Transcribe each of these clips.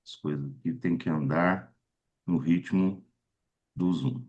As coisas aqui têm que andar no ritmo do Zoom.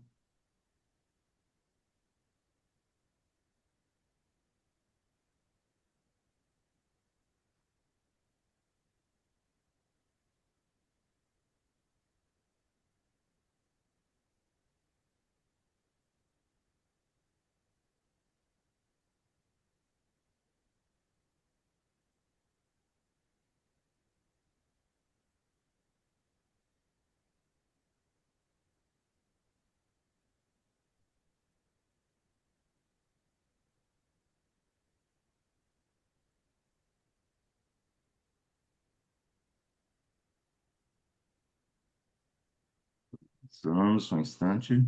Só um instante.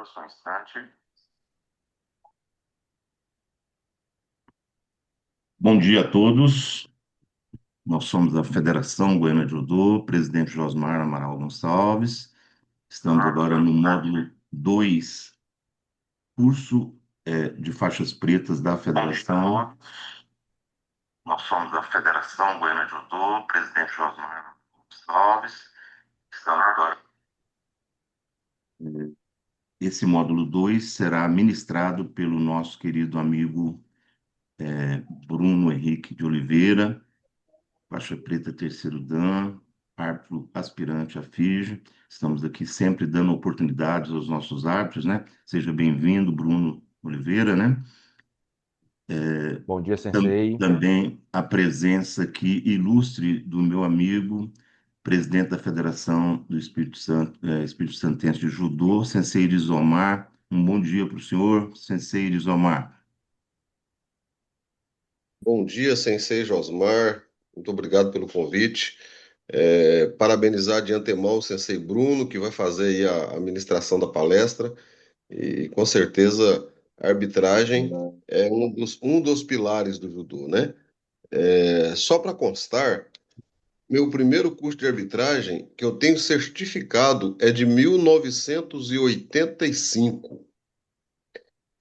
Só um instante. Bom dia a todos. Nós somos a Federação Goiana de Judô, presidente Josmar Amaral Gonçalves. Estamos agora no módulo 2, curso de faixas pretas da Federação. Nós somos a Federação Goiana de Judô, presidente Josmar Gonçalves. Estamos agora. Esse módulo 2 será ministrado pelo nosso querido amigo Bruno Henrique de Oliveira, faixa preta terceiro dan, árbitro aspirante à FIJ. Estamos aqui sempre dando oportunidades aos nossos árbitros, né? Seja bem-vindo, Bruno Oliveira, né? Bom dia, Sensei. Também a presença aqui ilustre do meu amigo, presidente da Federação do Espírito Santo, Espírito Santense de Judô, Sensei Irizomar. Um bom dia para o senhor, Sensei Irizomar. Bom dia, Sensei Josmar. Muito obrigado pelo convite. Parabenizar de antemão o Sensei Bruno, que vai fazer aí a ministração da palestra. E com certeza a arbitragem é um dos pilares do judô, né? Só para constar, meu primeiro curso de arbitragem, que eu tenho certificado, é de 1985.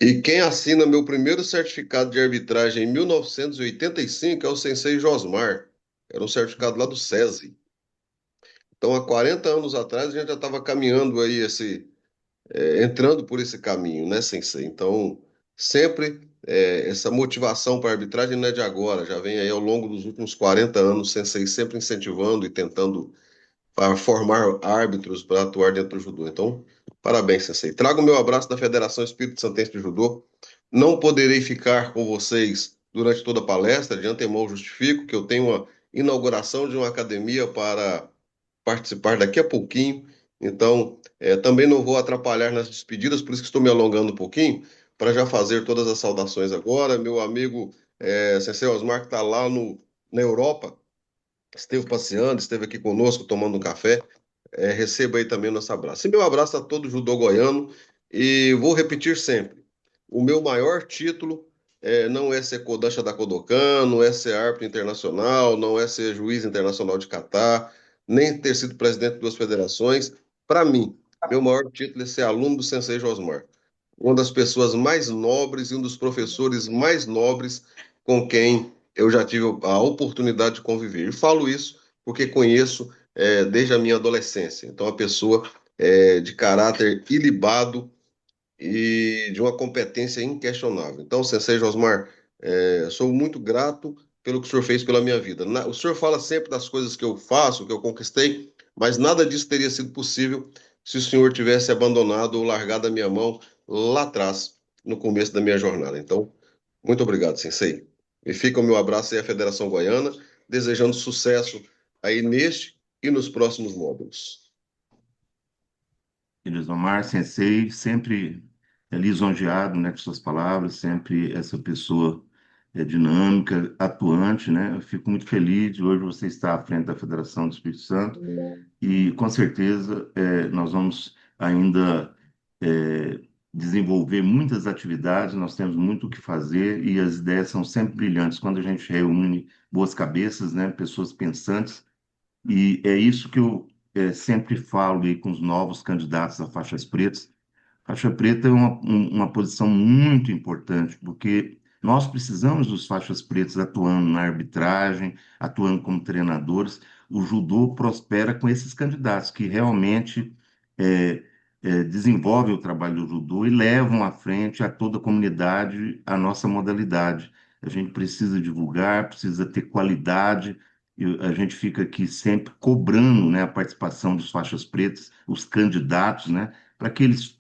E quem assina meu primeiro certificado de arbitragem em 1985 é o Sensei Josmar. Era um certificado lá do SESI. Então, há 40 anos atrás, a gente já estava caminhando aí entrando por esse caminho, né, Sensei? Então, sempre essa motivação para a arbitragem não é de agora, já vem aí ao longo dos últimos 40 anos, Sensei sempre incentivando e tentando para formar árbitros para atuar dentro do judô. Então, parabéns, Sensei. Trago o meu abraço da Federação Espírito Santense de Judô. Não poderei ficar com vocês durante toda a palestra, de antemão justifico que eu tenho uma inauguração de uma academia para participar daqui a pouquinho. Então, também não vou atrapalhar nas despedidas, por isso que estou me alongando um pouquinho, para já fazer todas as saudações agora. Meu amigo Sensei Osmar, que está lá na Europa, esteve passeando, esteve aqui conosco tomando um café. Receba aí também o nosso abraço. E meu abraço a todo judô goiano. E vou repetir sempre: o meu maior título não é ser Kodansha da Kodokan, não é ser árbitro internacional, não é ser juiz internacional de Catar, nem ter sido presidente de duas federações. Para mim, meu maior título é ser aluno do Sensei Josmar, uma das pessoas mais nobres e um dos professores mais nobres com quem eu já tive a oportunidade de conviver. E falo isso porque conheço desde a minha adolescência. Então, uma pessoa de caráter ilibado e de uma competência inquestionável. Então, Sensei Josmar, sou muito grato pelo que o senhor fez pela minha vida. O senhor fala sempre das coisas que eu faço, que eu conquistei, mas nada disso teria sido possível se o senhor tivesse abandonado ou largado a minha mão lá atrás, no começo da minha jornada. Então, muito obrigado, Sensei. E fica o meu abraço aí à Federação Goiana, desejando sucesso aí neste e nos próximos módulos. Irizomar, Sensei, sempre lisonjeado, né, com suas palavras, sempre essa pessoa dinâmica, atuante, né? Eu fico muito feliz de hoje você estar à frente da Federação do Espírito Santo e, com certeza, nós vamos ainda é, desenvolver muitas atividades, nós temos muito o que fazer e as ideias são sempre brilhantes quando a gente reúne boas cabeças, né, pessoas pensantes, e é isso que eu sempre falo aí com os novos candidatos a faixas pretas. Faixa preta é uma posição muito importante, porque nós precisamos dos faixas pretas atuando na arbitragem, atuando como treinadores. O judô prospera com esses candidatos que realmente é, desenvolvem o trabalho do judô e levam à frente a toda a comunidade a nossa modalidade. A gente precisa divulgar, precisa ter qualidade. E a gente fica aqui sempre cobrando, né, a participação dos faixas pretas, os candidatos, né, para que eles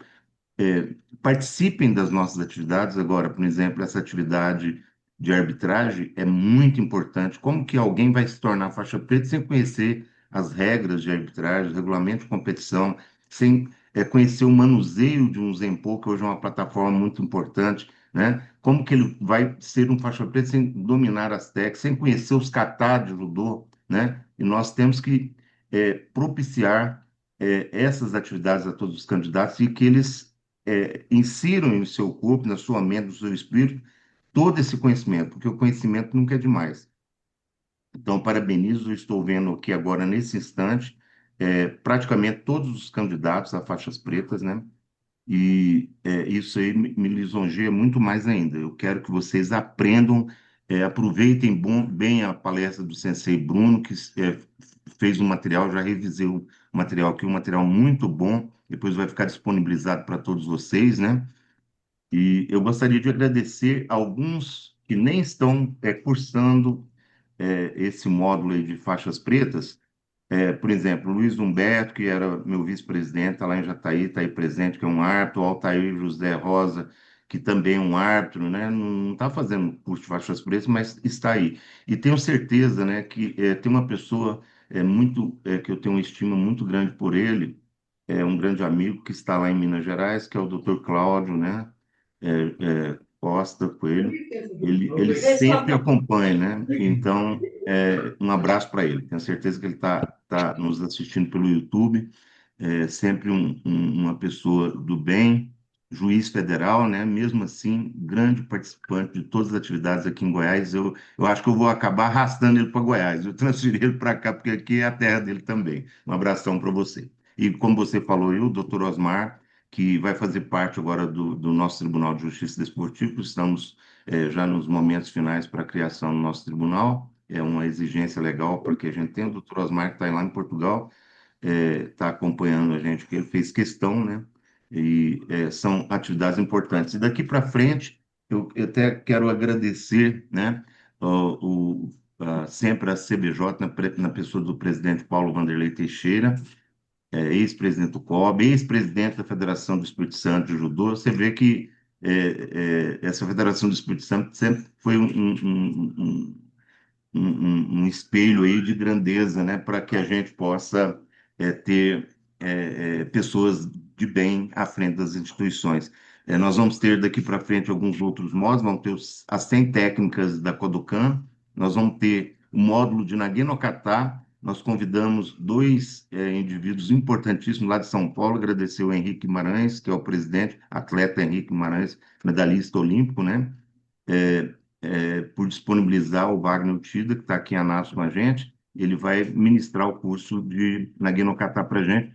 participem das nossas atividades. Agora, por exemplo, essa atividade de arbitragem é muito importante. Como que alguém vai se tornar faixa preta sem conhecer as regras de arbitragem, regulamento de competição, sem conhecer o manuseio de um Zenpou, que hoje é uma plataforma muito importante, né? Como que ele vai ser um faixa preta sem dominar as técnicas, sem conhecer os kata de judô, né? E nós temos que propiciar essas atividades a todos os candidatos e que eles insiram em seu corpo, na sua mente, no seu espírito, todo esse conhecimento, porque o conhecimento nunca é demais. Então, parabenizo, estou vendo aqui agora, nesse instante, praticamente todos os candidatos a faixas pretas, né? E isso aí me lisonjeia muito mais ainda. Eu quero que vocês aprendam, aproveitem bem a palestra do Sensei Bruno, que fez um material, já revisei o material aqui, um material muito bom, depois vai ficar disponibilizado para todos vocês, né? E eu gostaria de agradecer alguns que nem estão cursando esse módulo aí de faixas pretas, por exemplo, Luiz Humberto, que era meu vice-presidente, está lá em Jataí, está aí presente, que é um árbitro, o Altair José Rosa, que também é um árbitro, né? Não está fazendo curso de faixas pretas, mas está aí. E tenho certeza, né, que tem uma pessoa que eu tenho uma estima muito grande por ele, um grande amigo que está lá em Minas Gerais, que é o Dr. Cláudio, né? Costa Coelho. Ele sempre acompanha, né? Então, um abraço para ele. Tenho certeza que ele tá nos assistindo pelo YouTube. Sempre uma pessoa do bem, juiz federal, né? Mesmo assim, grande participante de todas as atividades aqui em Goiás. Eu acho que eu vou acabar arrastando ele para Goiás. Eu transferi ele para cá, porque aqui é a terra dele também. Um abração para você. E como você falou, eu, doutor Osmar, que vai fazer parte agora do nosso Tribunal de Justiça Desportivo. Estamos já nos momentos finais para a criação do nosso tribunal. É uma exigência legal para que a gente tenha. O doutor Osmar, que está lá em Portugal, está acompanhando a gente, que ele fez questão, né? E são atividades importantes. E daqui para frente, eu até quero agradecer, né? Sempre a CBJ, na pessoa do presidente Paulo Vanderlei Teixeira, ex-presidente do COB, ex-presidente da Federação do Espírito Santo de Judô. Você vê que essa Federação do Espírito Santo sempre foi um espelho aí de grandeza, né, para que a gente possa ter pessoas de bem à frente das instituições. Nós vamos ter daqui para frente alguns outros módulos, vamos ter as 100 técnicas da Kodokan, nós vamos ter o módulo de Nage no Kata. Nós convidamos dois indivíduos importantíssimos lá de São Paulo, agradecer o Henrique Guimarães, que é o presidente, atleta Henrique Guimarães, medalhista olímpico, né? Por disponibilizar o Wagner Utida, que está aqui em Anápolis com a gente. Ele vai ministrar o curso de Nage no Kata para a gente.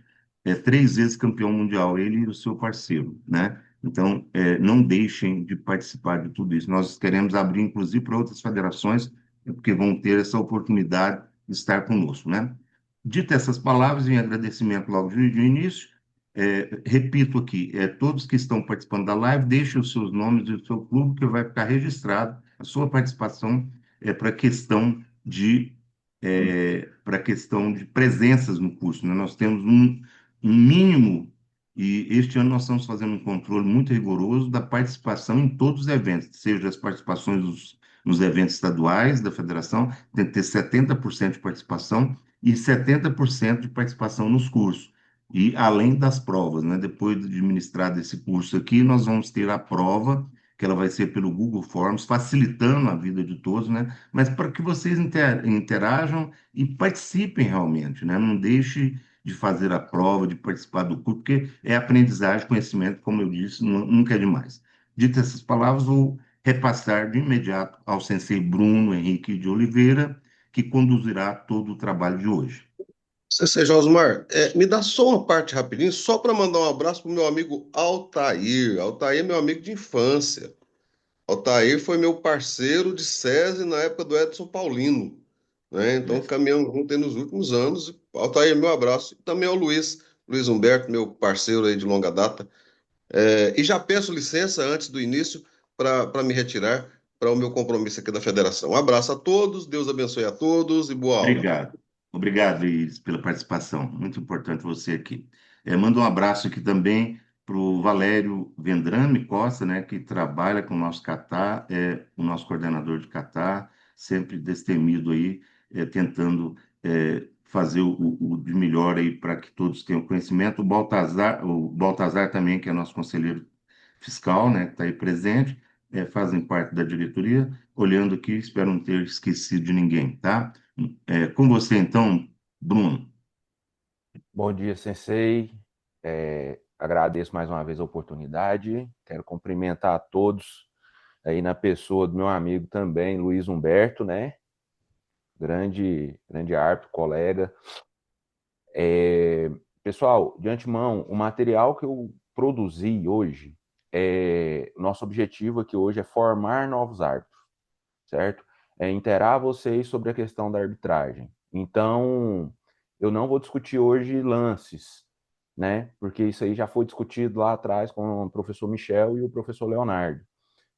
3 vezes campeão mundial, ele e o seu parceiro, né? Então, não deixem de participar de tudo isso. Nós queremos abrir, inclusive, para outras federações, porque vão ter essa oportunidade de estar conosco, né? Dito essas palavras, em agradecimento logo de início, repito aqui, todos que estão participando da live, deixem os seus nomes e o seu clube, que vai ficar registrado a sua participação para questão de presenças no curso, né? Nós temos um mínimo, e este ano nós estamos fazendo um controle muito rigoroso da participação em todos os eventos, seja as participações nos eventos estaduais da federação, tem que ter 70% de participação e 70% de participação nos cursos. E além das provas, né? Depois de administrar esse curso aqui, nós vamos ter a prova, que ela vai ser pelo Google Forms, facilitando a vida de todos, né? Mas para que vocês interajam e participem realmente, né? Não deixe de fazer a prova, de participar do curso, porque é aprendizagem, conhecimento, como eu disse, nunca é demais. Dito essas palavras, vou repassar de imediato ao sensei Bruno Henrique de Oliveira, que conduzirá todo o trabalho de hoje. Sensei Josmar, me dá só uma parte rapidinho, só para mandar um abraço pro meu amigo Altair. Altair é meu amigo de infância. Altair foi meu parceiro de SESI na época do Edson Paulino, né? Então É, caminhamos juntos aí nos últimos anos. Altair, meu abraço. E também ao Luiz Humberto, meu parceiro aí de longa data. E já peço licença antes do início para me retirar para o meu compromisso aqui da federação. Um abraço a todos, Deus abençoe a todos e boa aula. obrigado. Obrigado, Iris, pela participação. Muito importante você aqui. Mando um abraço aqui também para o Valério Vendrame Costa, né, que trabalha com o nosso Catar, é o nosso coordenador de Catar, sempre destemido aí, tentando fazer o de melhor aí para que todos tenham conhecimento. O Baltazar também, que é nosso conselheiro fiscal, né, que está aí presente, fazem parte da diretoria. Olhando aqui, espero não ter esquecido de ninguém, tá? Com você, então, Bruno. Bom dia, Sensei. Agradeço mais uma vez a oportunidade. Quero cumprimentar a todos aí na pessoa do meu amigo também, Luiz Humberto, né? Grande árbitro, colega. Pessoal, de antemão, o material que eu produzi hoje, nosso objetivo aqui hoje é formar novos árbitros, certo? É inteirar vocês sobre a questão da arbitragem. Então, eu não vou discutir hoje lances, né? Porque isso aí já foi discutido lá atrás com o professor Michel e o professor Leonardo,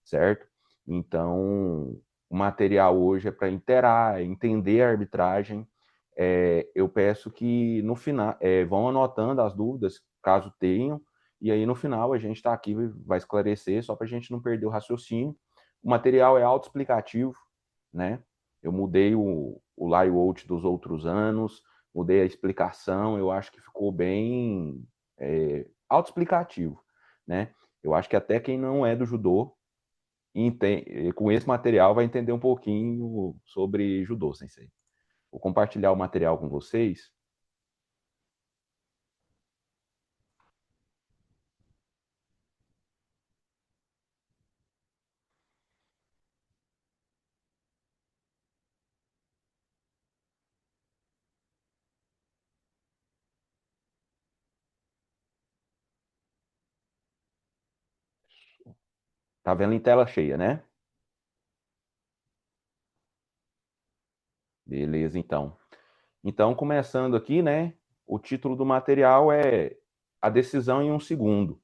certo? Então, o material hoje é para inteirar, entender a arbitragem. Eu peço que no final vão anotando as dúvidas, caso tenham, e aí no final a gente está aqui vai esclarecer, só para a gente não perder o raciocínio. O material é autoexplicativo, né? Eu mudei o layout dos outros anos, mudei a explicação, eu acho que ficou bem autoexplicativo, né? Eu acho que até quem não é do judô, com esse material, vai entender um pouquinho sobre judô, sensei. Vou compartilhar o material com vocês. Tá vendo em tela cheia, né? Beleza, então. Então, começando aqui, né? O título do material é A Decisão em um Segundo.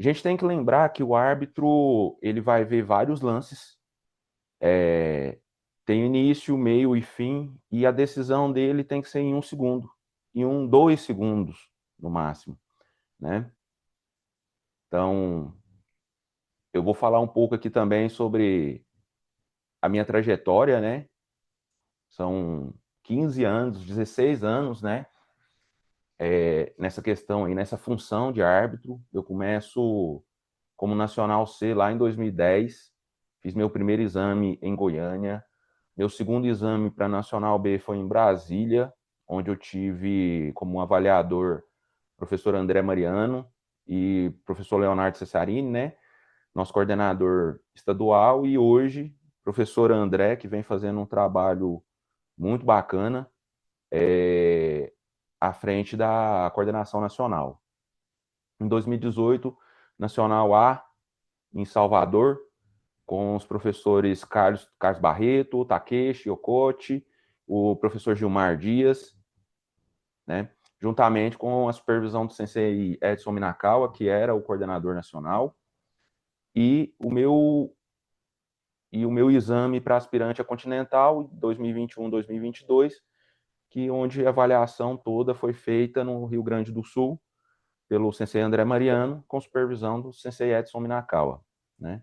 A gente tem que lembrar que o árbitro ele vai ver vários lances, tem início, meio e fim, e a decisão dele tem que ser em um segundo, em 2 segundos no máximo, né? Então, eu vou falar um pouco aqui também sobre a minha trajetória, né? São 15 anos, 16 anos, né? Nessa questão aí, nessa função de árbitro. Eu começo como Nacional C lá em 2010, fiz meu primeiro exame em Goiânia, meu segundo exame para Nacional B foi em Brasília, onde eu tive como avaliador o professor André Mariano e professor Leonardo Cesarini, né? Nosso coordenador estadual, e hoje professor André, que vem fazendo um trabalho muito bacana à frente da coordenação nacional. Em 2018, Nacional A, em Salvador, com os professores Carlos Barreto, Takeshi Okochi, o professor Gilmar Dias, né? Juntamente com a supervisão do sensei Edson Minakawa, que era o coordenador nacional, e o meu exame para aspirante a Continental 2021-2022, que onde a avaliação toda foi feita no Rio Grande do Sul pelo sensei André Mariano, com supervisão do sensei Edson Minakawa, né?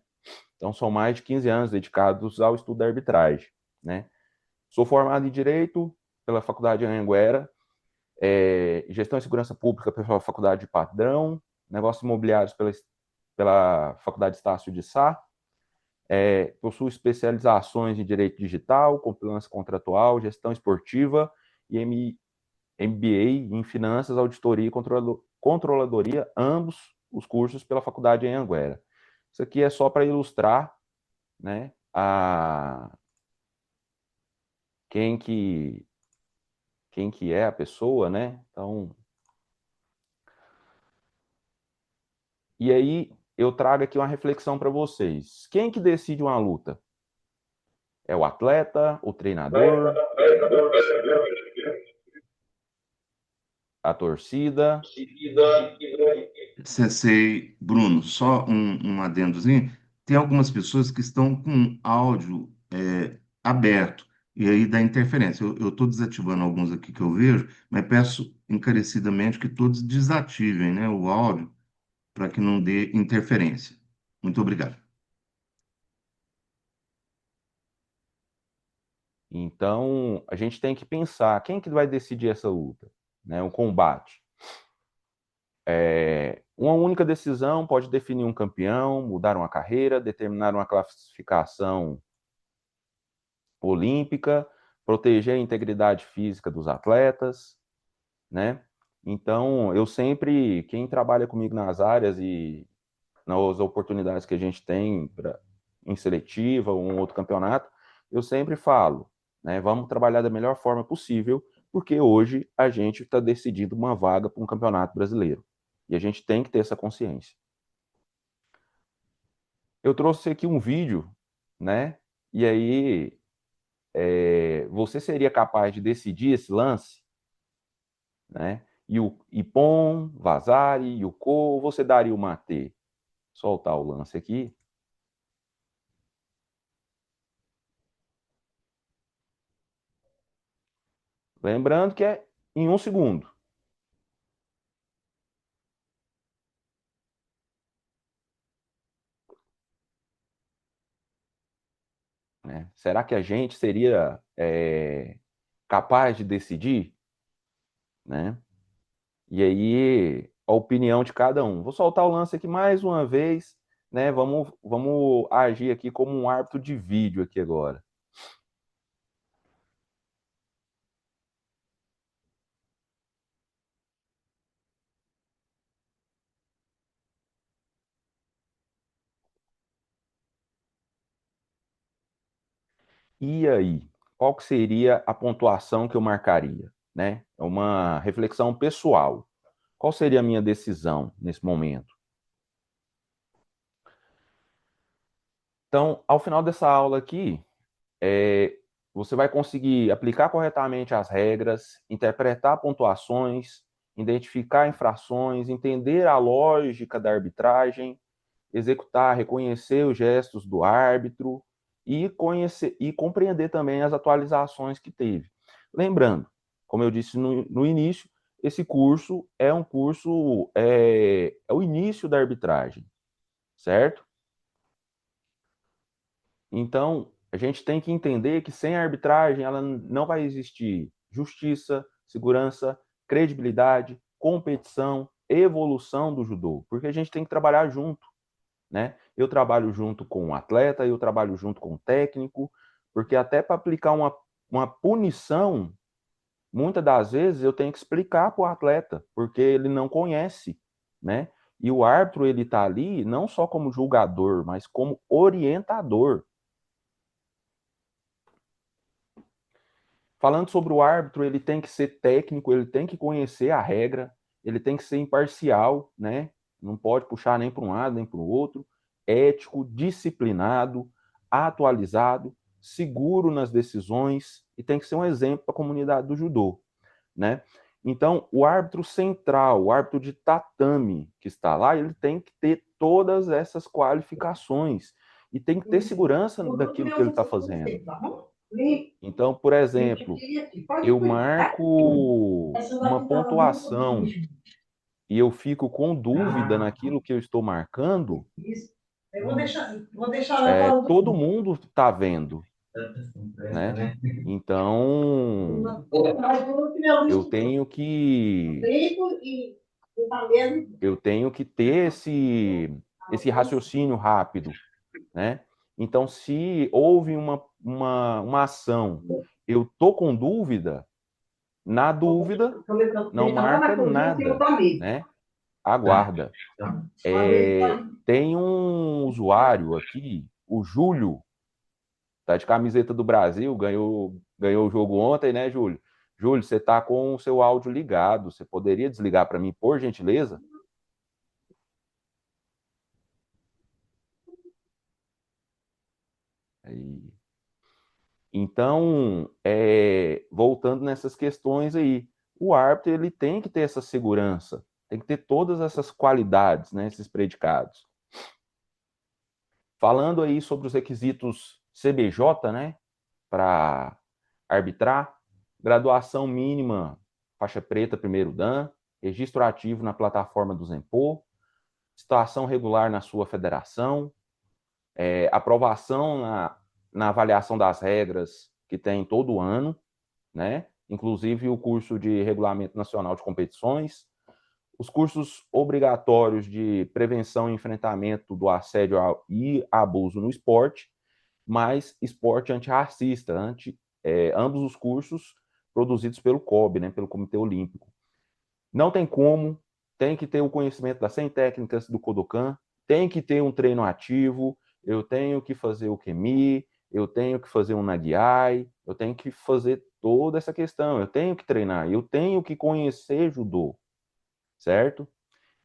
Então são mais de 15 anos dedicados ao estudo da arbitragem, né? Sou formado em Direito pela Faculdade de Anhanguera, Gestão e Segurança Pública pela Faculdade de Padrão, Negócios Imobiliários pela Faculdade Estácio de Sá, possuo especializações em Direito Digital, Compliance Contratual, Gestão Esportiva e MBA em Finanças, Auditoria e Controladoria, ambos os cursos pela Faculdade de Anhanguera. Isso aqui é só para ilustrar, né, quem que quem que é a pessoa, né? Então, e aí eu trago aqui uma reflexão para vocês. Quem que decide uma luta? É o atleta, o treinador, a torcida? Sensei Bruno, só um adendozinho. Tem algumas pessoas que estão com áudio aberto e aí dá interferência. Eu estou desativando alguns aqui que eu vejo, mas peço encarecidamente que todos desativem, né, o áudio para que não dê interferência. Muito obrigado. Então, a gente tem que pensar, quem que vai decidir essa luta, né? O combate. Uma única decisão pode definir um campeão, mudar uma carreira, determinar uma classificação olímpica, proteger a integridade física dos atletas, né? Então, eu sempre, quem trabalha comigo nas áreas e nas oportunidades que a gente tem em seletiva ou um outro campeonato, eu sempre falo, né? Vamos trabalhar da melhor forma possível, porque hoje a gente está decidindo uma vaga para um campeonato brasileiro. E a gente tem que ter essa consciência. Eu trouxe aqui um vídeo, né? E aí, você seria capaz de decidir esse lance, né? E o Ipon, Vazari, Yuko, você daria o mate? Soltar o lance aqui. Lembrando que é em 1 segundo. Né? Será que a gente seria capaz de decidir? Né? E aí, a opinião de cada um. Vou soltar o lance aqui mais uma vez. Né? Vamos agir aqui como um árbitro de vídeo aqui agora. E aí, qual que seria a pontuação que eu marcaria? Né? É uma reflexão pessoal. Qual seria a minha decisão nesse momento? Então, ao final dessa aula aqui, você vai conseguir aplicar corretamente as regras, interpretar pontuações, identificar infrações, entender a lógica da arbitragem, executar, reconhecer os gestos do árbitro e conhecer e compreender também as atualizações que teve. Lembrando, como eu disse no início, esse curso é um curso, é o início da arbitragem, certo? Então, a gente tem que entender que sem a arbitragem ela não vai existir justiça, segurança, credibilidade, competição, evolução do judô, porque a gente tem que trabalhar junto, né? Eu trabalho junto com o atleta, eu trabalho junto com o técnico, porque até para aplicar uma punição, muitas das vezes eu tenho que explicar para o atleta, porque ele não conhece, né? E o árbitro ele está ali não só como julgador, mas como orientador. Falando sobre o árbitro, ele tem que ser técnico, ele tem que conhecer a regra, ele tem que ser imparcial, né? Não pode puxar nem para um lado nem para o outro, ético, disciplinado, atualizado, seguro nas decisões e tem que ser um exemplo para a comunidade do judô, né? Então, o árbitro central, o árbitro de tatame que está lá, ele tem que ter todas essas qualificações e tem que ter segurança daquilo que ele está fazendo. Então, por exemplo, eu marco uma pontuação e eu fico com dúvida naquilo que eu estou marcando, todo mundo está vendo, né? Então, eu tenho que ter esse raciocínio rápido, né? Então, se houve uma ação, eu tô com dúvida, na dúvida, não marca nada, né? Aguarda. Tem um usuário aqui, o Júlio, tá de camiseta do Brasil, ganhou o jogo ontem, né, Júlio? Júlio, você está com o seu áudio ligado. Você poderia desligar para mim, por gentileza? Aí. Então, voltando nessas questões aí, o árbitro ele tem que ter essa segurança, tem que ter todas essas qualidades, né, esses predicados. Falando aí sobre os requisitos CBJ, né, para arbitrar, graduação mínima, faixa preta, primeiro dan, registro ativo na plataforma do Zenpô, situação regular na sua federação, aprovação na avaliação das regras que tem todo ano, né? Inclusive o curso de Regulamento Nacional de Competições, os cursos obrigatórios de prevenção e enfrentamento do assédio e abuso no esporte, mais esporte antirracista, ambos os cursos produzidos pelo COB, né, pelo Comitê Olímpico. Não tem como, tem que ter o conhecimento das 100 técnicas do Kodokan, tem que ter um treino ativo, eu tenho que fazer o Kemi, eu tenho que fazer um Nagiai, eu tenho que fazer toda essa questão, eu tenho que treinar, eu tenho que conhecer judô, certo?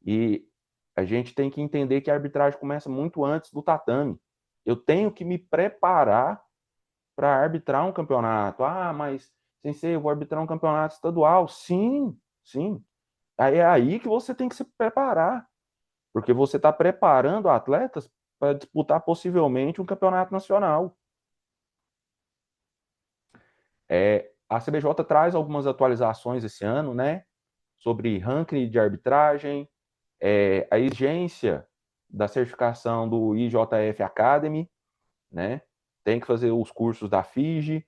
E a gente tem que entender que a arbitragem começa muito antes do tatame. Eu tenho que me preparar para arbitrar um campeonato. Ah, mas, sensei, eu vou arbitrar um campeonato estadual. Sim, sim. Aí é aí que você tem que se preparar, porque você está preparando atletas para disputar possivelmente um campeonato nacional. A CBJ traz algumas atualizações esse ano, né, sobre ranking de arbitragem, a exigência da certificação do IJF Academy, né, tem que fazer os cursos da FIGE,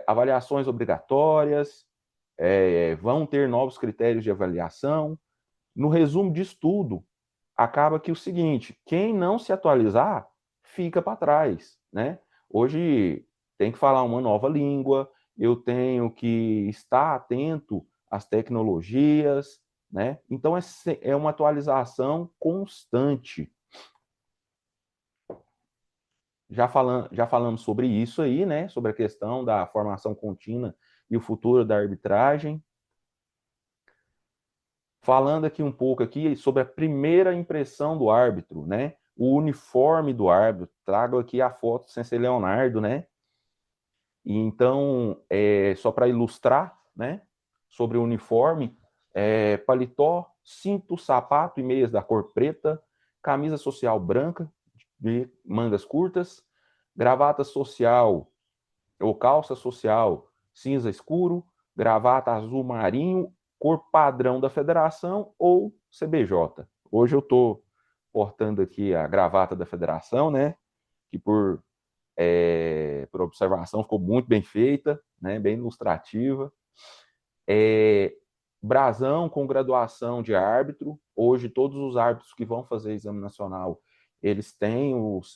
avaliações obrigatórias, vão ter novos critérios de avaliação. No resumo disso tudo, acaba que o seguinte, quem não se atualizar, fica para trás, né? Hoje tem que falar uma nova língua, eu tenho que estar atento às tecnologias, né? Então é uma atualização constante. Já falamos sobre isso aí, né? Sobre a questão da formação contínua e o futuro da arbitragem. Falando aqui um pouco aqui sobre a primeira impressão do árbitro, né? O uniforme do árbitro. Trago aqui a foto do Sensei Leonardo, né? E então, só para ilustrar, né? Sobre o uniforme, paletó, cinto, sapato e meias da cor preta, camisa social branca de mangas curtas, gravata social ou calça social cinza escuro, gravata azul marinho, cor padrão da federação ou CBJ. Hoje eu estou portando aqui a gravata da federação, né? Que por observação ficou muito bem feita, né? Bem ilustrativa. Brasão com graduação de árbitro. Hoje todos os árbitros que vão fazer exame nacional, eles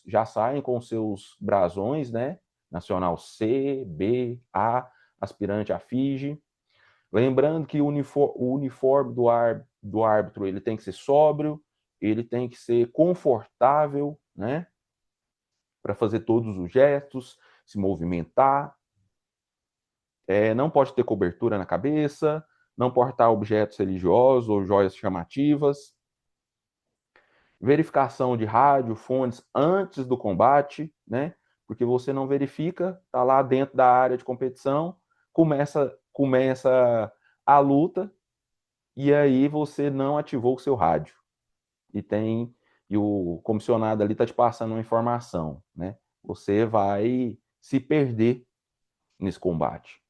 já saem com seus brasões, né? Nacional C, B, A, aspirante a FIGE. Lembrando que o uniforme do árbitro ele tem que ser sóbrio, ele tem que ser confortável, né? Para fazer todos os gestos, se movimentar. Não pode ter cobertura na cabeça, não portar objetos religiosos ou joias chamativas. Verificação de rádio, fones antes do combate, né? Porque você não verifica, tá lá dentro da área de competição, começa a luta e aí você não ativou o seu rádio. E o comissionado ali tá te passando uma informação, né? Você vai se perder nesse combate.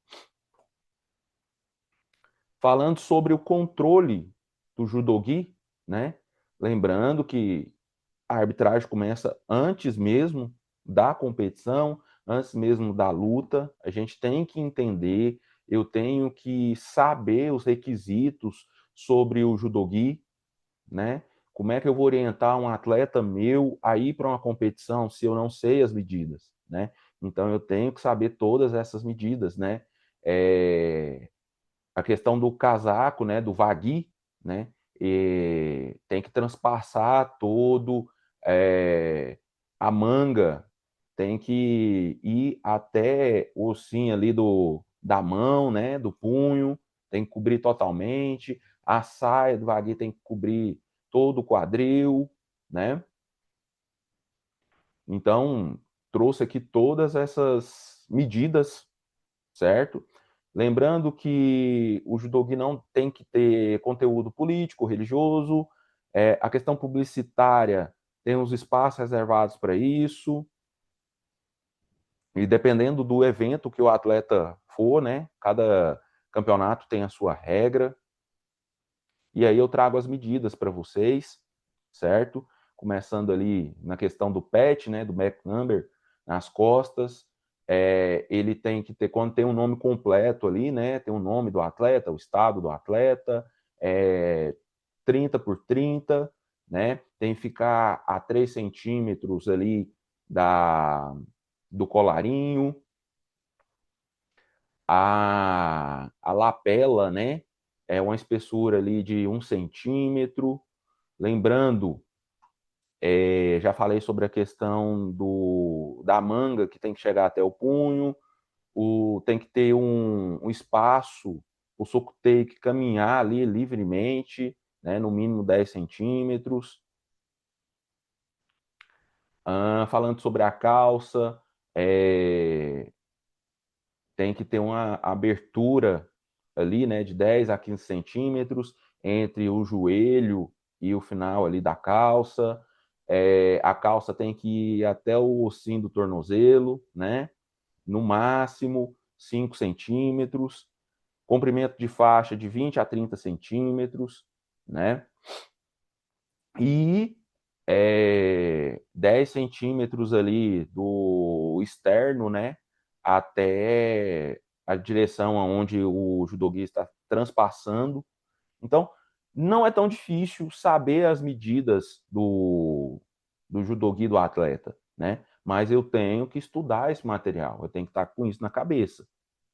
Falando sobre o controle do judogi, né? Lembrando que a arbitragem começa antes mesmo da competição, antes mesmo da luta. A gente tem que entender, eu tenho que saber os requisitos sobre o judogi, né? Como é que eu vou orientar um atleta meu a ir para uma competição se eu não sei as medidas, né? Então eu tenho que saber todas essas medidas, né? A questão do casaco, né, do vagui, né, tem que transpassar todo a manga, tem que ir até o ossinho ali da mão, né, do punho, tem que cobrir totalmente, a saia do vaguio tem que cobrir todo o quadril, né? Então, trouxe aqui todas essas medidas, certo? Lembrando que o judogi não tem que ter conteúdo político, religioso, a questão publicitária tem uns espaços reservados para isso, e dependendo do evento que o atleta for, né, cada campeonato tem a sua regra, e aí eu trago as medidas para vocês, certo? Começando ali na questão do PET, né, do back number, nas costas, ele tem que ter, quando tem um nome completo ali, né, tem o nome do atleta, o estado do atleta, 30 por 30, né, tem que ficar a 3 centímetros ali do colarinho, a lapela, né, é uma espessura ali de 1 centímetro. Lembrando, já falei sobre a questão da manga, que tem que chegar até o punho, tem que ter um espaço, o soco tem que caminhar ali livremente, né, no mínimo 10 centímetros. Falando sobre a calça, tem que ter uma abertura ali, né, de 10 a 15 centímetros entre o joelho e o final ali da calça. A calça tem que ir até o ossinho do tornozelo, né? No máximo 5 centímetros. Comprimento de faixa de 20 a 30 centímetros, né? E 10 centímetros ali do externo, né, até a direção aonde o judoguista está transpassando. Então, não é tão difícil saber as medidas do judogi do atleta, né? Mas eu tenho que estudar esse material, eu tenho que estar com isso na cabeça,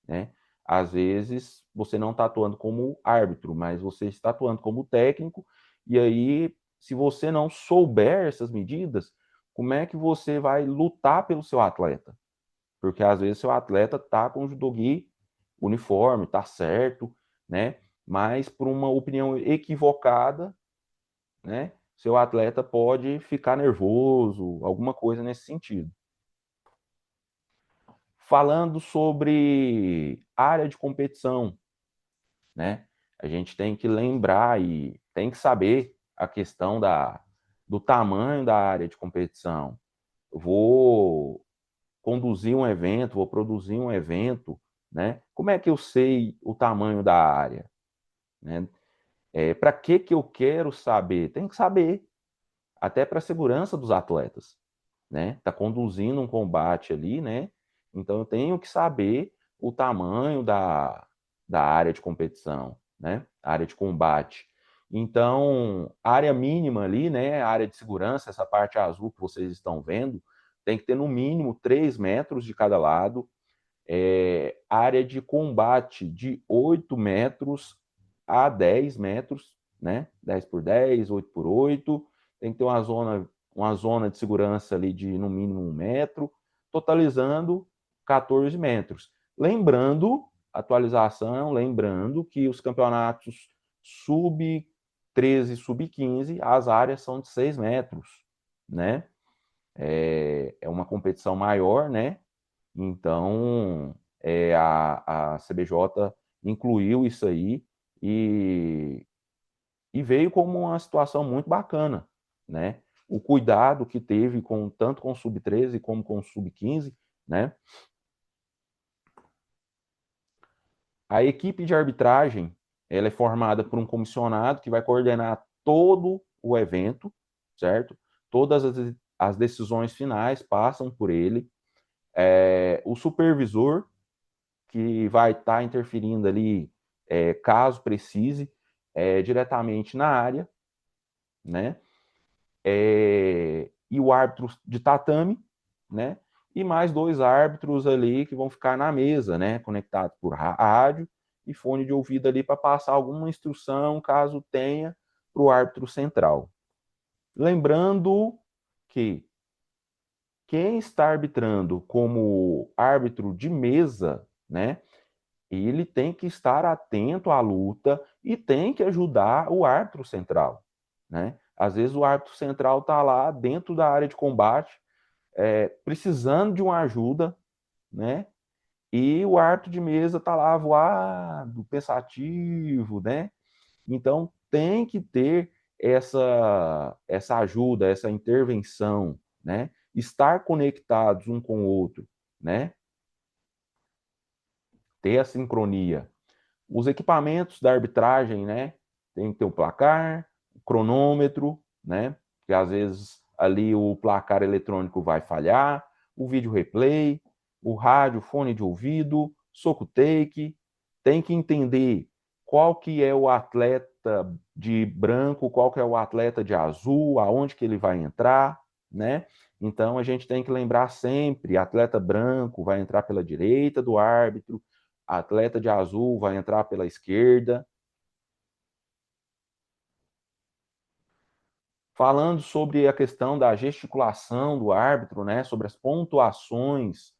né? Às vezes, você não está atuando como árbitro, mas você está atuando como técnico, e aí, se você não souber essas medidas, como é que você vai lutar pelo seu atleta? Porque às vezes seu atleta está com o judogi uniforme, está certo, né? Mas por uma opinião equivocada, né? Seu atleta pode ficar nervoso, alguma coisa nesse sentido. Falando sobre área de competição, né? A gente tem que lembrar e tem que saber a questão do tamanho da área de competição. Eu vou conduzir um evento, vou produzir um evento, né? Como é que eu sei o tamanho da área? Né? Para que eu quero saber? Tem que saber, até para a segurança dos atletas, né? Tá conduzindo um combate ali, né? Então eu tenho que saber o tamanho da área de competição, né? Área de combate. Então, área mínima ali, né? Área de segurança, essa parte azul que vocês estão vendo, tem que ter no mínimo 3 metros de cada lado. Área de combate de 8 metros a 10 metros, né? 10 por 10, 8 por 8. Tem que ter uma zona de segurança ali de no mínimo 1 metro, totalizando 14 metros. Lembrando, atualização, lembrando que os campeonatos sub-13 e sub-15, as áreas são de 6 metros, né? É uma competição maior, né? Então, a CBJ incluiu isso aí e, veio como uma situação muito bacana, né? O cuidado que teve tanto com o sub-13 como com o sub-15, né? A equipe de arbitragem, ela é formada por um comissionado que vai coordenar todo o evento, certo? Todas as decisões finais passam por ele. O supervisor, que vai estar interferindo ali, caso precise, diretamente na área, né? E o árbitro de tatame, né? E mais 2 árbitros ali que vão ficar na mesa, né? Conectados por rádio e fone de ouvido ali para passar alguma instrução, caso tenha, para o árbitro central. Lembrando que quem está arbitrando como árbitro de mesa, né? ele tem que estar atento à luta e tem que ajudar o árbitro central, né? Às vezes o árbitro central está lá dentro da área de combate, precisando de uma ajuda, né? E o árbitro de mesa está lá voado, pensativo, né? Então tem que ter essa ajuda, essa intervenção, né? Estar conectados um com o outro, né? Ter a sincronia. Os equipamentos da arbitragem, né? Tem que ter o placar, o cronômetro, né? Que às vezes ali o placar eletrônico vai falhar, o vídeo replay, o rádio, fone de ouvido, soco take. Tem que entender qual que é o atleta de branco, qual que é o atleta de azul, aonde que ele vai entrar, né? Então a gente tem que lembrar sempre, atleta branco vai entrar pela direita do árbitro, atleta de azul vai entrar pela esquerda. Falando sobre a questão da gesticulação do árbitro, né, sobre as pontuações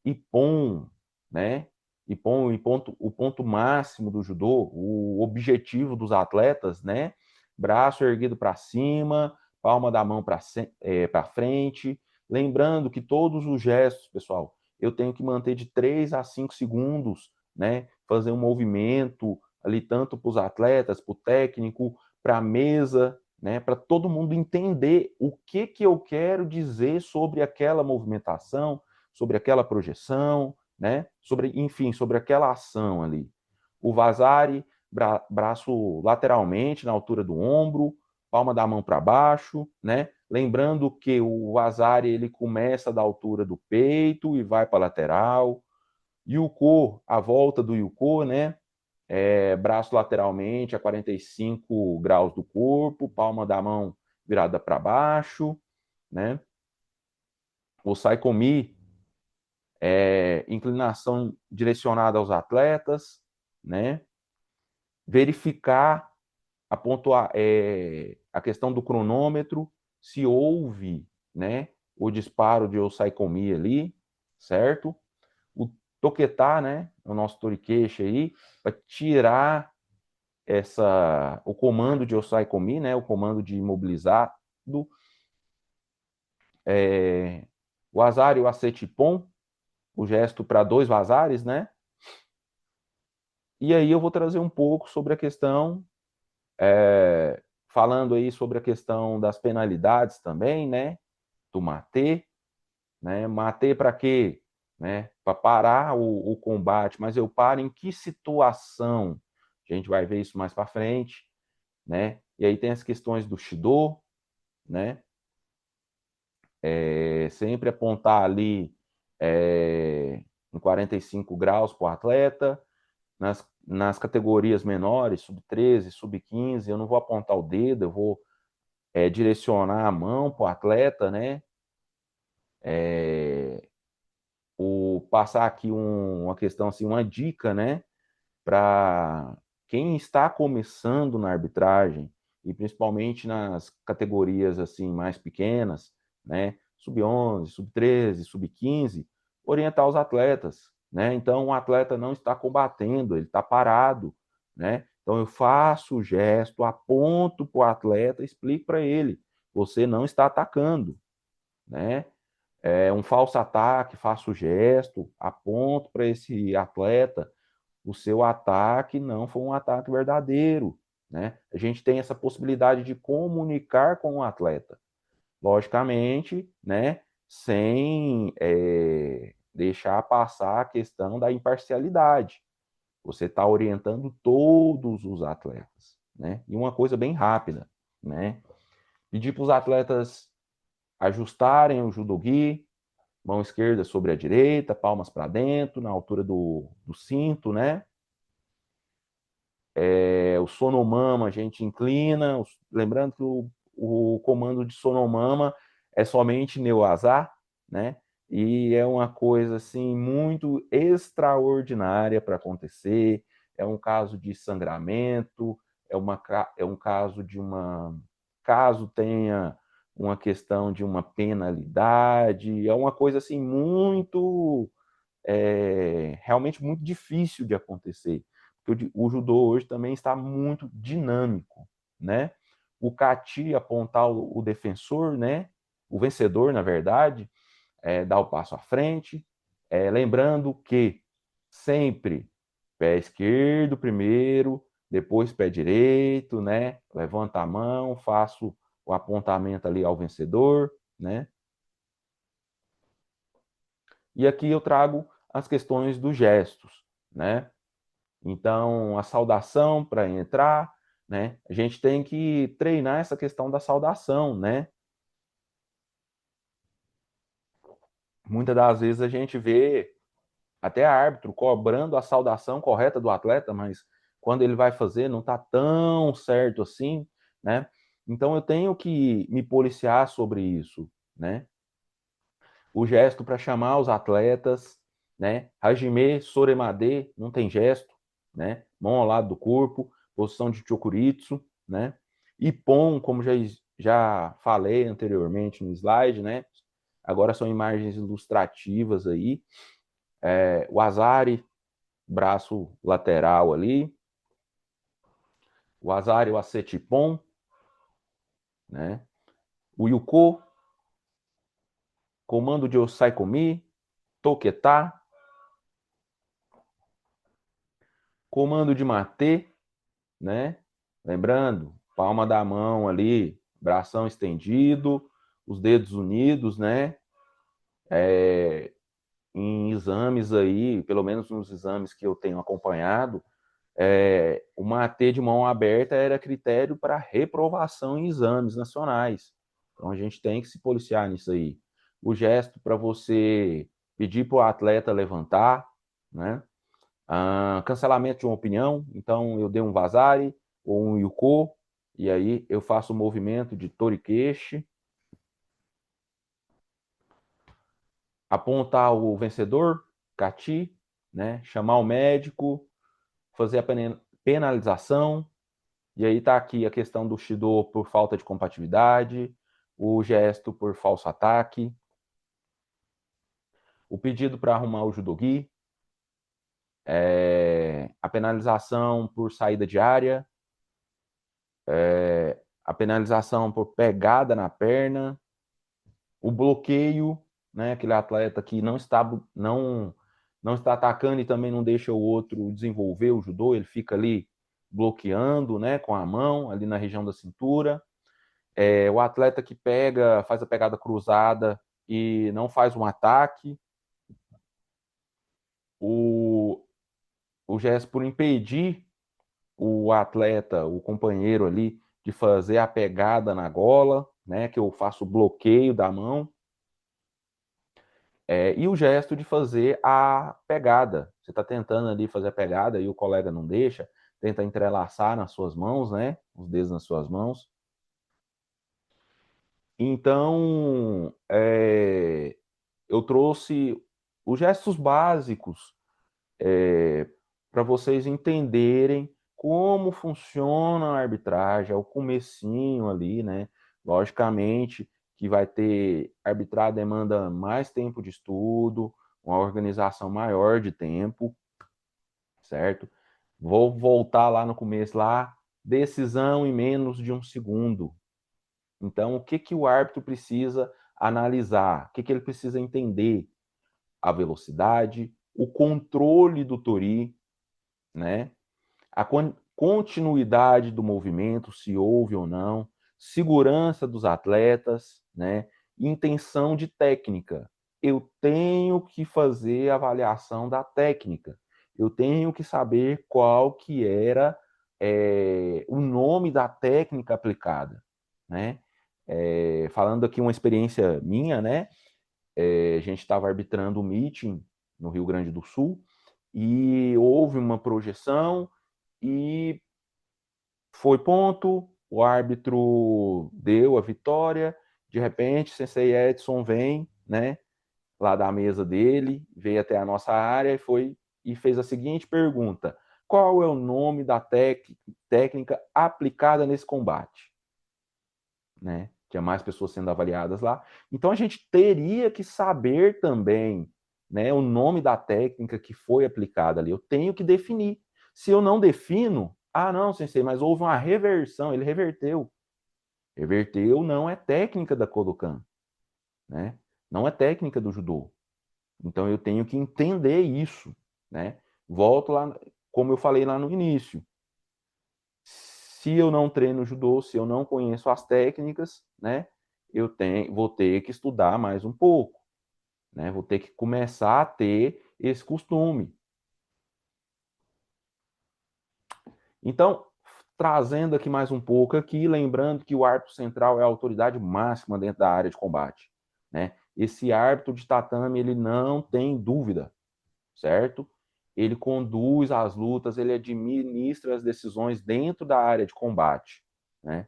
IPOM, né, IPOM e o ponto máximo do judô, o objetivo dos atletas, né, braço erguido para cima, palma da mão para frente, lembrando que todos os gestos, pessoal, eu tenho que manter de 3 a 5 segundos, né, fazer um movimento ali tanto para os atletas, para o técnico, para a mesa, né, para todo mundo entender o que eu quero dizer sobre aquela movimentação, sobre aquela projeção, né, enfim, sobre aquela ação ali. O vazare, braço lateralmente na altura do ombro, palma da mão para baixo, né? Lembrando que o vazare ele começa da altura do peito e vai para a lateral. Yuko, a volta do Yuko, né? Braço lateralmente a 45 graus do corpo, palma da mão virada para baixo, né? O Saikomi, inclinação direcionada aos atletas, né? Verificar a questão do cronômetro, se houve, né, o disparo de Osaikomi ali, certo? O toquetar, né, o nosso toriqueixe aí, para tirar o comando de Osaikomi, né, o comando de imobilizar o Azar e o Acetipon, o gesto para 2 vazares, né? E aí eu vou trazer um pouco sobre a questão, falando aí sobre a questão das penalidades também, né? Do mate, né? Mate para quê? Né? Para parar o combate, mas eu paro em que situação? A gente vai ver isso mais para frente, né? E aí tem as questões do Shido, né? Sempre apontar ali em 45 graus para o atleta. Nas categorias menores, sub-13, sub-15, eu não vou apontar o dedo, eu vou direcionar a mão para o atleta, né? Passar aqui uma questão, assim, uma dica, né? Para quem está começando na arbitragem, e principalmente nas categorias assim mais pequenas, né? Sub-11, sub-13, sub-15, orientar os atletas, né? Então, o atleta não está combatendo, ele está parado, né? Então, eu faço o gesto, aponto para o atleta, explico para ele, você não está atacando, né? Um falso ataque, faço o gesto, aponto para esse atleta, o seu ataque não foi um ataque verdadeiro, né? A gente tem essa possibilidade de comunicar com o atleta, logicamente, né? Sem deixar passar a questão da imparcialidade. Você está orientando todos os atletas, né? E uma coisa bem rápida, né? Pedir para os atletas ajustarem o judogi, mão esquerda sobre a direita, palmas para dentro, na altura do cinto, né? O sonomama a gente inclina, lembrando que o comando de sonomama é somente neoazar, né? E é uma coisa assim muito extraordinária para acontecer. É um caso de sangramento, é um caso caso tenha uma questão de uma penalidade, é uma coisa assim muito realmente muito difícil de acontecer. Porque o judô hoje também está muito dinâmico, né? O kati apontar o defensor, né? O vencedor, na verdade, dar o passo à frente, lembrando que sempre pé esquerdo primeiro, depois pé direito, né? Levanta a mão, faço o apontamento ali ao vencedor, né? E aqui eu trago as questões dos gestos, né? Então, a saudação para entrar, né? A gente tem que treinar essa questão da saudação, né? Muitas das vezes a gente vê até árbitro cobrando a saudação correta do atleta, mas quando ele vai fazer não está tão certo assim, né? Então eu tenho que me policiar sobre isso, né? O gesto para chamar os atletas, né? Hajime Soremade, não tem gesto, né? Mão ao lado do corpo, posição de Chokuritsu, né? Ippon, como já falei anteriormente no slide, né? Agora são imagens ilustrativas aí. O Azari, braço lateral ali. O Azari, o Acetipon, né? O Yuko, comando de Osaikomi, Toketa, comando de Mate, né? Lembrando, palma da mão ali, bração estendido, os dedos unidos, né? Em exames aí, pelo menos nos exames que eu tenho acompanhado, o Mate de mão aberta era critério para reprovação em exames nacionais. Então a gente tem que se policiar nisso aí. O gesto para você pedir para o atleta levantar, né? Cancelamento de uma opinião, então eu dei um vazare ou um yuko, e aí eu faço o movimento de torikeshi, apontar o vencedor, kati, né? Chamar o médico, fazer a penalização, e aí tá aqui a questão do shido por falta de compatibilidade, o gesto por falso ataque, o pedido para arrumar o judogi, a penalização por saída de área, a penalização por pegada na perna, o bloqueio, né, aquele atleta que não está atacando e também não deixa o outro desenvolver o judô, ele fica ali bloqueando, né, com a mão ali na região da cintura. O atleta que faz a pegada cruzada e não faz um ataque. O gesto por impedir o atleta, o companheiro ali, de fazer a pegada na gola, né, que eu faço o bloqueio da mão. E o gesto de fazer a pegada. Você está tentando ali fazer a pegada e o colega não deixa, tenta entrelaçar nas suas mãos, né, os dedos nas suas mãos. Então, eu trouxe os gestos básicos para vocês entenderem como funciona a arbitragem, é o comecinho ali, né? Logicamente que vai ter arbitrar demanda mais tempo de estudo, uma organização maior de tempo, certo? Vou voltar lá no começo lá, decisão em menos de um segundo. Então, o que o árbitro precisa analisar? O que ele precisa entender? A velocidade, o controle do tori, né? A continuidade do movimento, se houve ou não, segurança dos atletas, né? Intenção de técnica. Eu tenho que fazer a avaliação da técnica. Eu tenho que saber qual que era o nome da técnica aplicada, né? Falando aqui uma experiência minha, né? A gente estava arbitrando um meeting no Rio Grande do Sul e houve uma projeção e foi ponto, o árbitro deu a vitória, de repente, Sensei Edson vem, né, lá da mesa dele, veio até a nossa área e fez a seguinte pergunta: qual é o nome da técnica aplicada nesse combate? Né? Tinha mais pessoas sendo avaliadas lá. Então a gente teria que saber também né, o nome da técnica que foi aplicada ali. Eu tenho que definir. Se eu não defino, não, sensei, mas houve uma reversão, ele reverteu. Reverteu não é técnica da Kodokan, né? Não é técnica do judô. Então eu tenho que entender isso, né? Volto lá, como eu falei lá no início. Se eu não treino judô, se eu não conheço as técnicas, né? Vou ter que estudar mais um pouco, né? Vou ter que começar a ter esse costume. Então, trazendo aqui mais um pouco aqui, lembrando que o árbitro central é a autoridade máxima dentro da área de combate, né? Esse árbitro de tatame, ele não tem dúvida, certo? Ele conduz as lutas, ele administra as decisões dentro da área de combate, né?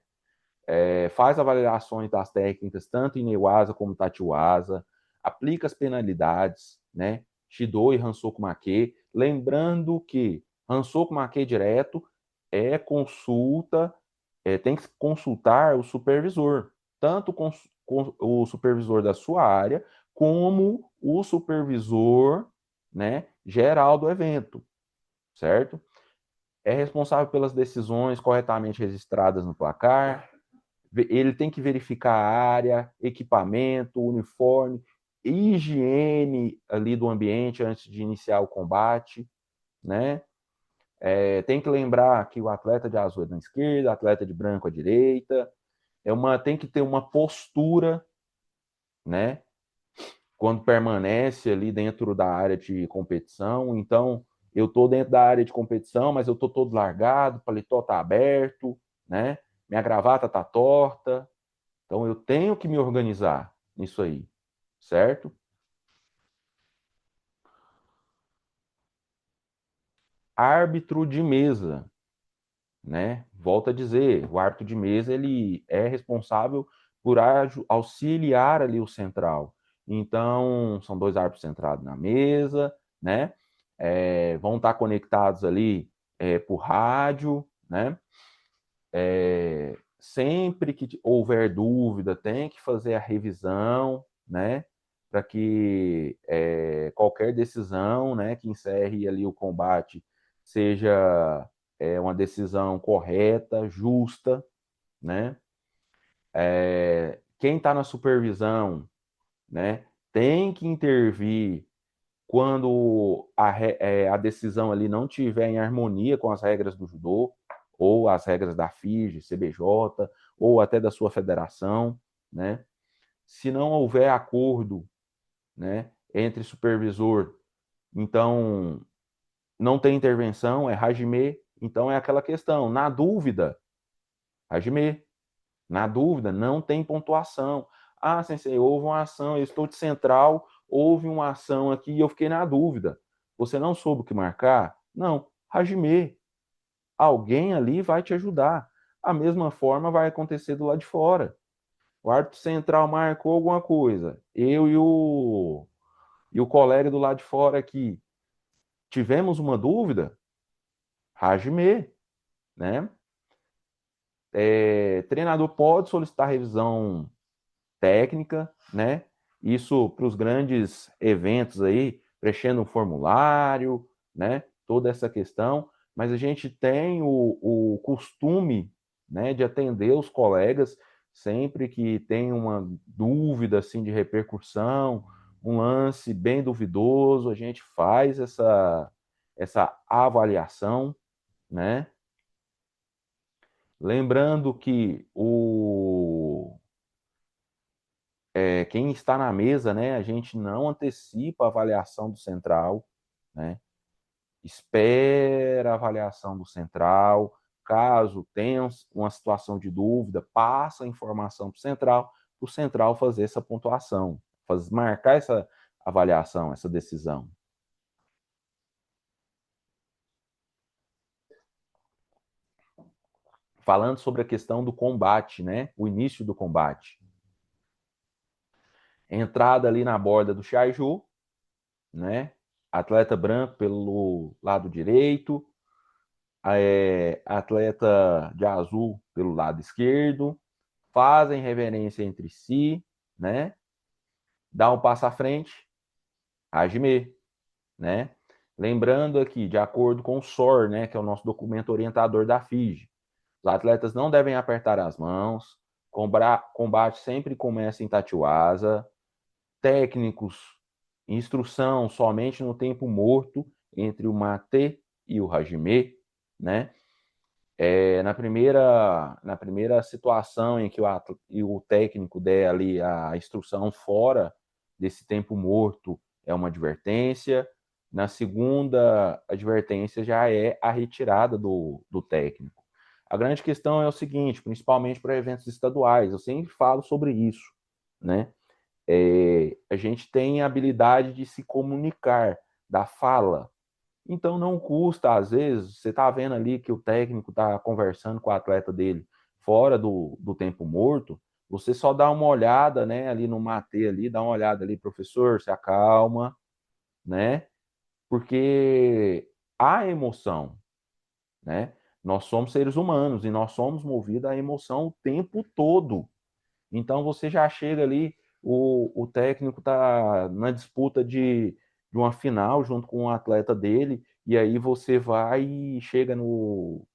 Faz avaliações das técnicas, tanto em Newaza como Tachiwaza, aplica as penalidades, né? Shido e Hansoku Make. Lembrando que Hansoku Make direto tem que consultar o supervisor, tanto com o supervisor da sua área, como o supervisor, né, geral do evento, certo? É responsável pelas decisões corretamente registradas no placar, ele tem que verificar a área, equipamento, uniforme, higiene ali do ambiente antes de iniciar o combate, né? Tem que lembrar que o atleta de azul é na esquerda, o atleta de branco à direita. Tem que ter uma postura, né? Quando permanece ali dentro da área de competição. Então, eu estou dentro da área de competição, mas eu estou todo largado, o paletó está aberto, né? Minha gravata está torta. Então, eu tenho que me organizar nisso aí, certo? Árbitro de mesa, né? Volto a dizer, o árbitro de mesa ele é responsável por auxiliar ali o central. Então, são dois árbitros centrados na mesa, né? Vão estar conectados ali por rádio, né? Sempre que houver dúvida, tem que fazer a revisão, né? Para que qualquer decisão, né, que encerre ali o combate seja uma decisão correta, justa, né? Quem está na supervisão, né, tem que intervir quando a decisão ali não tiver em harmonia com as regras do judô, ou as regras da FIGE, CBJ, ou até da sua federação, né? Se não houver acordo, né, entre supervisor, então não tem intervenção, é Hajime, então é aquela questão, na dúvida, Hajime, na dúvida, não tem pontuação. Sensei, houve uma ação, eu estou de central, houve uma ação aqui e eu fiquei na dúvida. Você não soube o que marcar? Não, Hajime, alguém ali vai te ajudar. A mesma forma vai acontecer do lado de fora. O árbitro central marcou alguma coisa. Eu e o colega do lado de fora aqui tivemos uma dúvida, Hajime, né? Treinador pode solicitar revisão técnica, né? Isso para os grandes eventos aí, preenchendo um formulário, né? Toda essa questão, mas a gente tem o costume, né, de atender os colegas sempre que tem uma dúvida assim de repercussão, um lance bem duvidoso, a gente faz essa avaliação, né? Lembrando que quem está na mesa, né, a gente não antecipa a avaliação do central, né? Espera a avaliação do central. Caso tenha uma situação de dúvida, passa a informação para o central fazer essa pontuação, marcar essa avaliação, essa decisão. Falando sobre a questão do combate, né? O início do combate. Entrada ali na borda do Shaiju, né? Atleta branco pelo lado direito, atleta de azul pelo lado esquerdo, fazem reverência entre si, né? Dá um passo à frente, Hajime, né? Lembrando aqui, de acordo com o SOR, né, que é o nosso documento orientador da FIGE, os atletas não devem apertar as mãos, combate sempre começa em Tachiwaza, técnicos, instrução somente no tempo morto entre o Mate e o Hajime, né? Na primeira situação em que o técnico der ali a instrução fora desse tempo morto, é uma advertência. Na segunda advertência já é a retirada do técnico. A grande questão é o seguinte, principalmente para eventos estaduais, eu sempre falo sobre isso, né? A gente tem a habilidade de se comunicar, da fala. Então não custa, às vezes, você está vendo ali que o técnico está conversando com o atleta dele fora do tempo morto, você só dá uma olhada, né, ali no Mate ali, dá uma olhada ali, professor, se acalma, né? Porque há emoção, né? Nós somos seres humanos e nós somos movidos à emoção o tempo todo. Então você já chega ali, o técnico está na disputa de uma final junto com o atleta dele, e aí você vai e chega no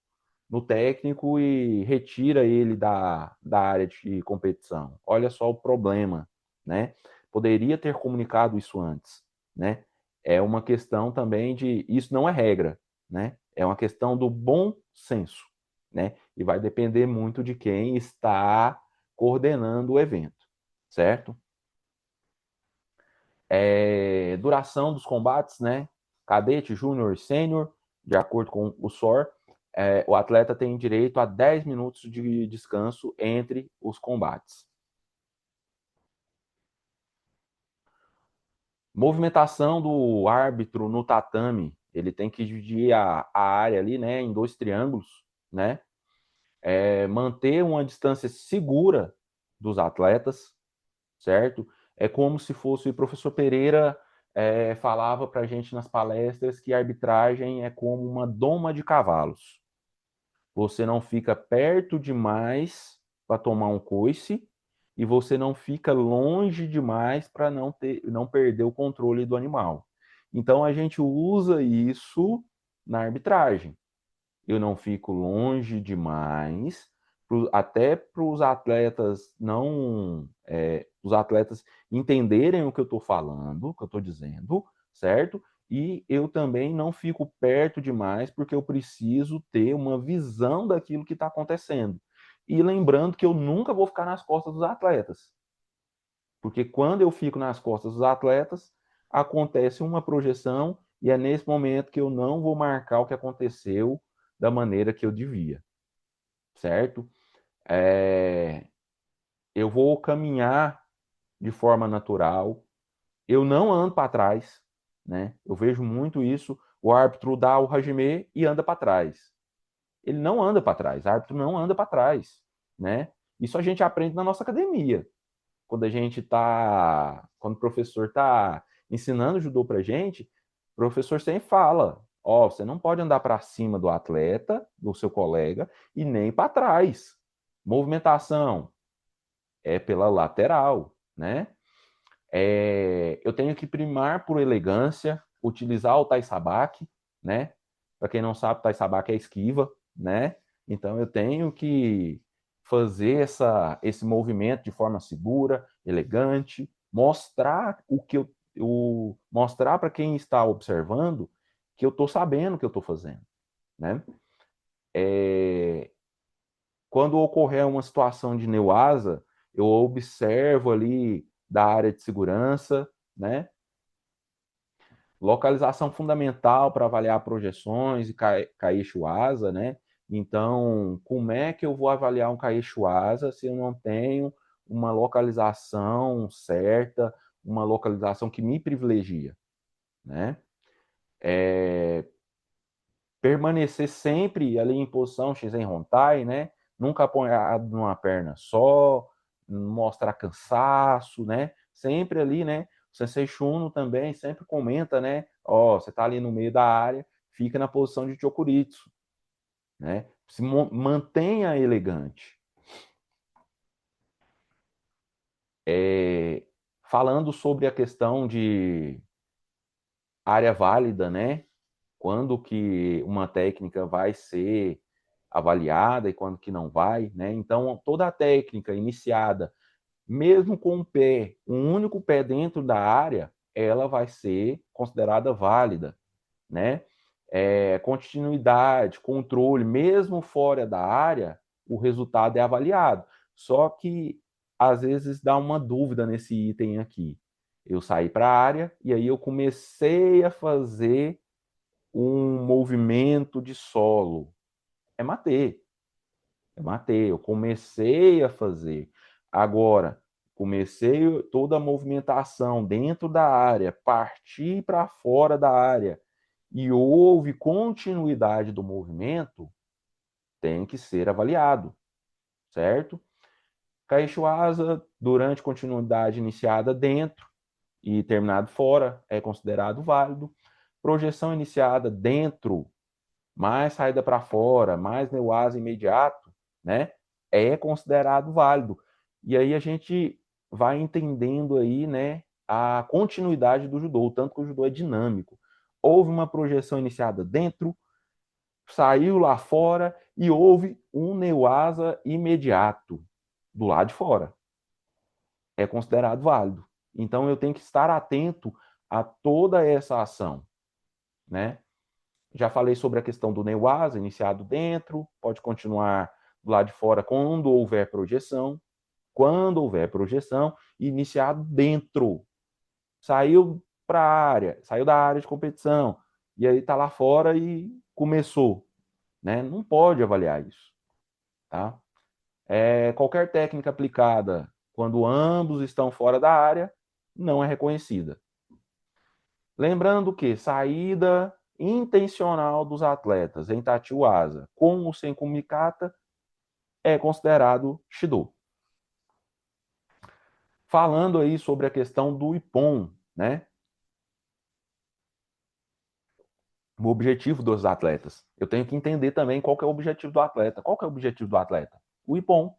técnico e retira ele da área de competição. Olha só o problema, né? Poderia ter comunicado isso antes, né? É uma questão também de. Isso não é regra, né? É uma questão do bom senso, né? E vai depender muito de quem está coordenando o evento, certo? Duração dos combates, né? Cadete, júnior e sênior, de acordo com o SOR, o atleta tem direito a 10 minutos de descanso entre os combates. Movimentação do árbitro no tatame, ele tem que dividir a área ali, né, em 2 triângulos, né? Manter uma distância segura dos atletas, certo? É como se fosse o professor Pereira falava para a gente nas palestras que a arbitragem é como uma doma de cavalos. Você não fica perto demais para tomar um coice e você não fica longe demais para não perder o controle do animal. Então a gente usa isso na arbitragem. Eu não fico longe demais, até para os atletas não, os atletas entenderem o que eu estou falando, o que eu estou dizendo, certo? E eu também não fico perto demais, porque eu preciso ter uma visão daquilo que está acontecendo. E lembrando que eu nunca vou ficar nas costas dos atletas, porque quando eu fico nas costas dos atletas, acontece uma projeção e é nesse momento que eu não vou marcar o que aconteceu da maneira que eu devia, certo? Eu vou caminhar de forma natural, eu não ando para trás, né? Eu vejo muito isso, o árbitro dá o hajime e anda para trás. Ele não anda para trás, o árbitro não anda para trás, né? Isso a gente aprende na nossa academia. Quando o professor está ensinando judô para gente, o professor sempre fala, você não pode andar para cima do atleta, do seu colega, e nem para trás. Movimentação é pela lateral, né? Eu tenho que primar por elegância, utilizar o taisabaki, né? Para quem não sabe, taisabaki é esquiva, né? Então eu tenho que fazer esse movimento de forma segura, elegante, mostrar mostrar para quem está observando que eu estou sabendo o que eu estou fazendo, né? Quando ocorrer uma situação de neuasa, eu observo ali da área de segurança, né? Localização fundamental para avaliar projeções e Kaishu asa, né? Então, como é que eu vou avaliar um Kaishu asa se eu não tenho uma localização certa, uma localização que me privilegia, né? Permanecer sempre ali em posição Shizen Hontai, né? Nunca apoiado numa perna só, mostrar cansaço, né? Sempre ali, né? O Sensei Shuno também sempre comenta, né? Você tá ali no meio da área, fica na posição de Chokuritsu, né? Se mantenha elegante. Falando sobre a questão área válida, né? Quando que uma técnica vai ser avaliada e quando que não vai, né? Então, toda a técnica iniciada, mesmo com um único pé dentro da área, ela vai ser considerada válida, né? Continuidade, controle, mesmo fora da área, o resultado é avaliado. Só que, às vezes, dá uma dúvida nesse item aqui. Eu saí para a área e aí eu comecei a fazer um movimento de solo. É matei. Eu comecei a fazer. Agora, comecei toda a movimentação dentro da área, parti para fora da área e houve continuidade do movimento, tem que ser avaliado, certo? Caixoasa, durante continuidade iniciada dentro e terminado fora, é considerado válido. Projeção iniciada dentro, mais saída para fora, mais neoasa imediato, né? É considerado válido. E aí a gente vai entendendo aí, né, a continuidade do judô, tanto que o judô é dinâmico. Houve uma projeção iniciada dentro, saiu lá fora e houve um neoasa imediato do lado de fora. É considerado válido. Então eu tenho que estar atento a toda essa ação, né? Já falei sobre a questão do neoasa, iniciado dentro, pode continuar do lado de fora quando houver projeção. Quando houver projeção, iniciado dentro. Saiu para a área, saiu da área de competição, e aí está lá fora e começou. Né? Não pode avaliar isso. Tá? Qualquer técnica aplicada quando ambos estão fora da área não é reconhecida. Lembrando que saída intencional dos atletas em Tachiwaza com ou sem kumikata é considerado Shido. Falando aí sobre a questão do Ippon, né? O objetivo dos atletas. Eu tenho que entender também qual que é o objetivo do atleta. Qual que é o objetivo do atleta? O Ippon.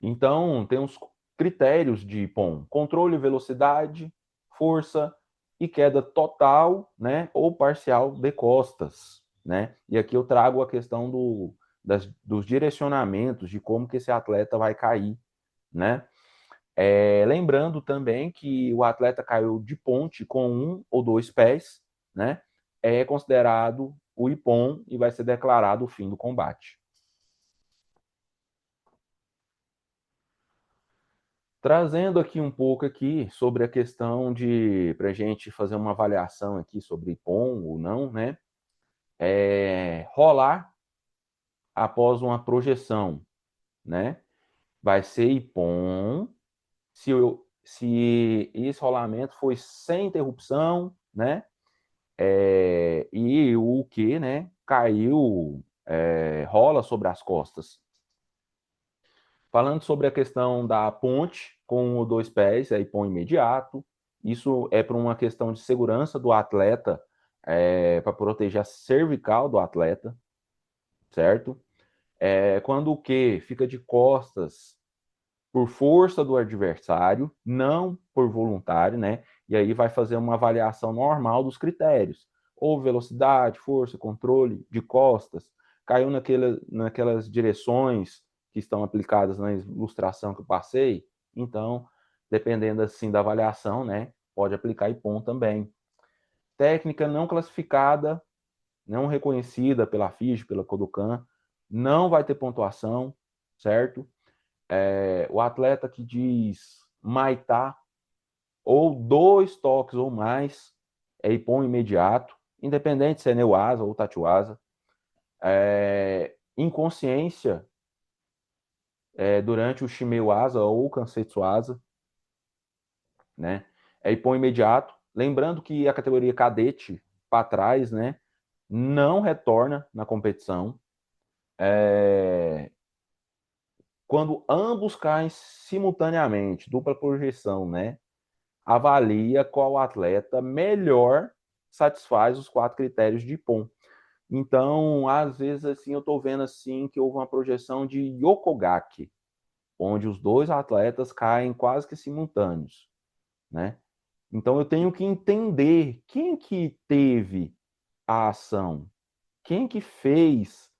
Então, tem uns critérios de Ippon: controle, velocidade, força e queda total, né, ou parcial de costas, né? E aqui eu trago a questão dos direcionamentos de como que esse atleta vai cair, né? Lembrando também que o atleta caiu de ponte com 1 ou 2 pés, né? É considerado o Ippon e vai ser declarado o fim do combate. Trazendo aqui um pouco aqui sobre a questão de, para a gente fazer uma avaliação aqui sobre Ippon ou não, né? Rolar após uma projeção, né? Vai ser Ippon se esse rolamento foi sem interrupção, né? E o que, né? Caiu, rola sobre as costas. Falando sobre a questão da ponte com 2 pés, é Ippon imediato. Isso é por uma questão de segurança do atleta, para proteger a cervical do atleta, certo? Quando o que fica de costas por força do adversário, não por voluntário, né? E aí vai fazer uma avaliação normal dos critérios. Ou velocidade, força, controle de costas, caiu naquelas direções que estão aplicadas na ilustração que eu passei, então, dependendo assim da avaliação, né, pode aplicar Ippon também. Técnica não classificada, não reconhecida pela FIGE, pela Kodokan, não vai ter pontuação, certo? O atleta que diz Maitá, ou 2 toques ou mais, é Ippon imediato, independente se é Neuasa ou Tachiwaza. Inconsciência durante o Shimeuasa ou Kansetsuasa, né? É Ippon imediato. Lembrando que a categoria cadete para trás, né, não retorna na competição. Quando ambos caem simultaneamente, dupla projeção, né? Avalia qual atleta melhor satisfaz os 4 critérios de Ippon. Então, às vezes, assim, eu estou vendo assim que houve uma projeção de Yokogaki, onde os 2 atletas caem quase que simultâneos, né? Então eu tenho que entender quem que teve a ação, quem que fez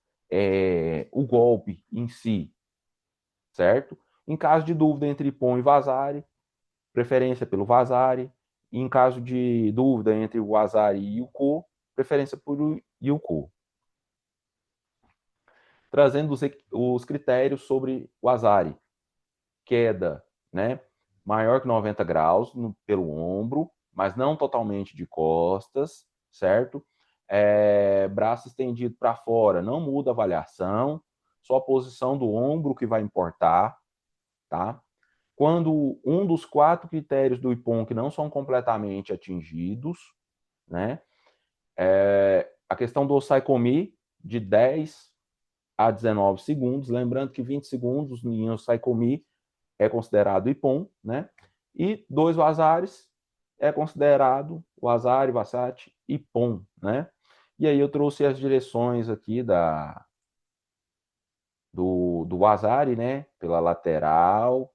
o golpe em si, certo? Em caso de dúvida entre POM e Vasari, preferência pelo Vasari. Em caso de dúvida entre o Vasari e o Yuko, preferência por Yuko. Trazendo os critérios sobre o Vasari. Queda, né? Maior que 90 graus pelo ombro, mas não totalmente de costas, certo? Braço estendido para fora, não muda a avaliação, só a posição do ombro que vai importar, tá? Quando um dos 4 critérios do IPOM que não são completamente atingidos, né? A questão do Osaikomi, de 10 a 19 segundos, lembrando que 20 segundos em Osaikomi é considerado IPOM, né? E 2 vazares é considerado Vasari, Vasati e POM, né? E aí eu trouxe as direções aqui do Vasari, né? Pela lateral,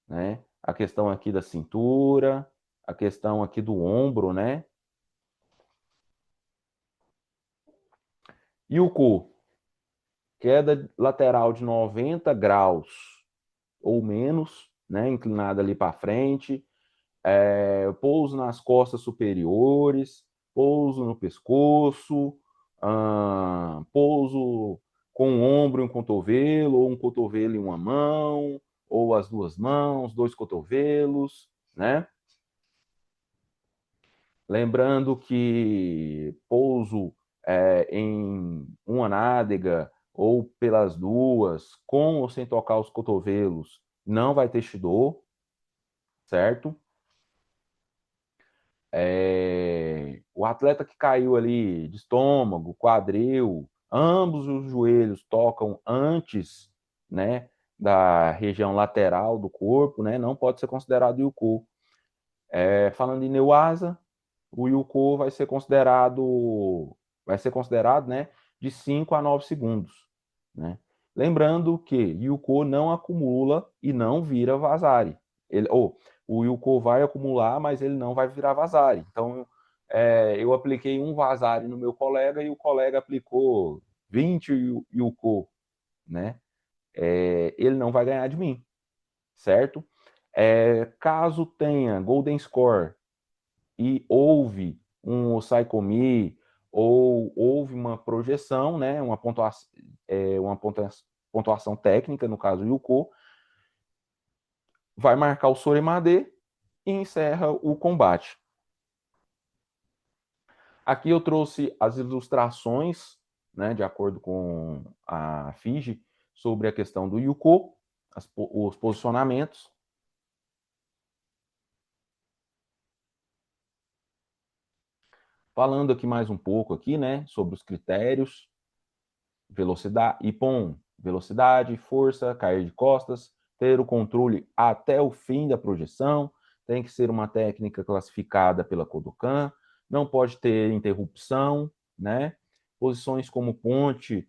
né? A questão aqui da cintura, a questão aqui do ombro, né? E o cu, queda lateral de 90 graus ou menos, né? Inclinada ali para frente, pouso nas costas superiores, pouso no pescoço, pouso com um ombro e um cotovelo, ou um cotovelo e uma mão, ou as duas mãos, 2 cotovelos, né? Lembrando que pouso em uma nádega ou pelas duas, com ou sem tocar os cotovelos, não vai ter Shido, certo? O atleta que caiu ali de estômago, quadril, ambos os joelhos tocam antes, né, da região lateral do corpo, né, não pode ser considerado Yuko. Falando em Neuasa, o Yuko vai ser considerado, né, de 5 a 9 segundos, né? Lembrando que Yuko não acumula e não vira Vasari. O Yuko vai acumular, mas ele não vai virar Vasari. Então, eu apliquei um Vasari no meu colega e o colega aplicou 20 Yuko, né? Ele não vai ganhar de mim, certo? Caso tenha Golden Score e houve um Osaikomi ou houve uma projeção, né, uma pontuação técnica, no caso Yuko, vai marcar o Soremade e encerra o combate. Aqui eu trouxe as ilustrações, né, de acordo com a Fiji, sobre a questão do Yuko, os posicionamentos. Falando aqui mais um pouco aqui, né, sobre os critérios, velocidade, IPOM, velocidade, força, cair de costas, ter o controle até o fim da projeção, tem que ser uma técnica classificada pela Kodokan, não pode ter interrupção, né? Posições como ponte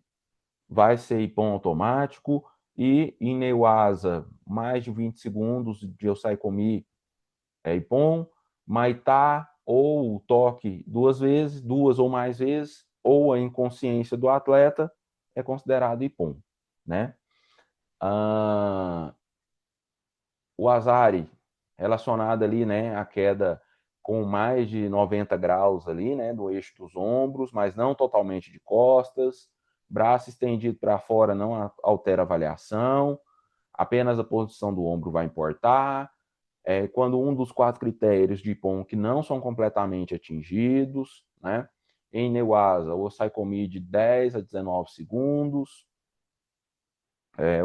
vai ser IPOM automático e em Neuasa, mais de 20 segundos de Osaikomi é IPOM, Maitá ou toque 2 vezes, 2 ou mais vezes, ou a inconsciência do atleta é considerado IPOM, né? O Azari, relacionado ali, né, à queda com mais de 90 graus ali, né, do eixo dos ombros, mas não totalmente de costas, braço estendido para fora não altera a avaliação, apenas a posição do ombro vai importar, quando um dos 4 critérios de IPOM que não são completamente atingidos, né, em Neuasa, o Osaikomi de 10 a 19 segundos,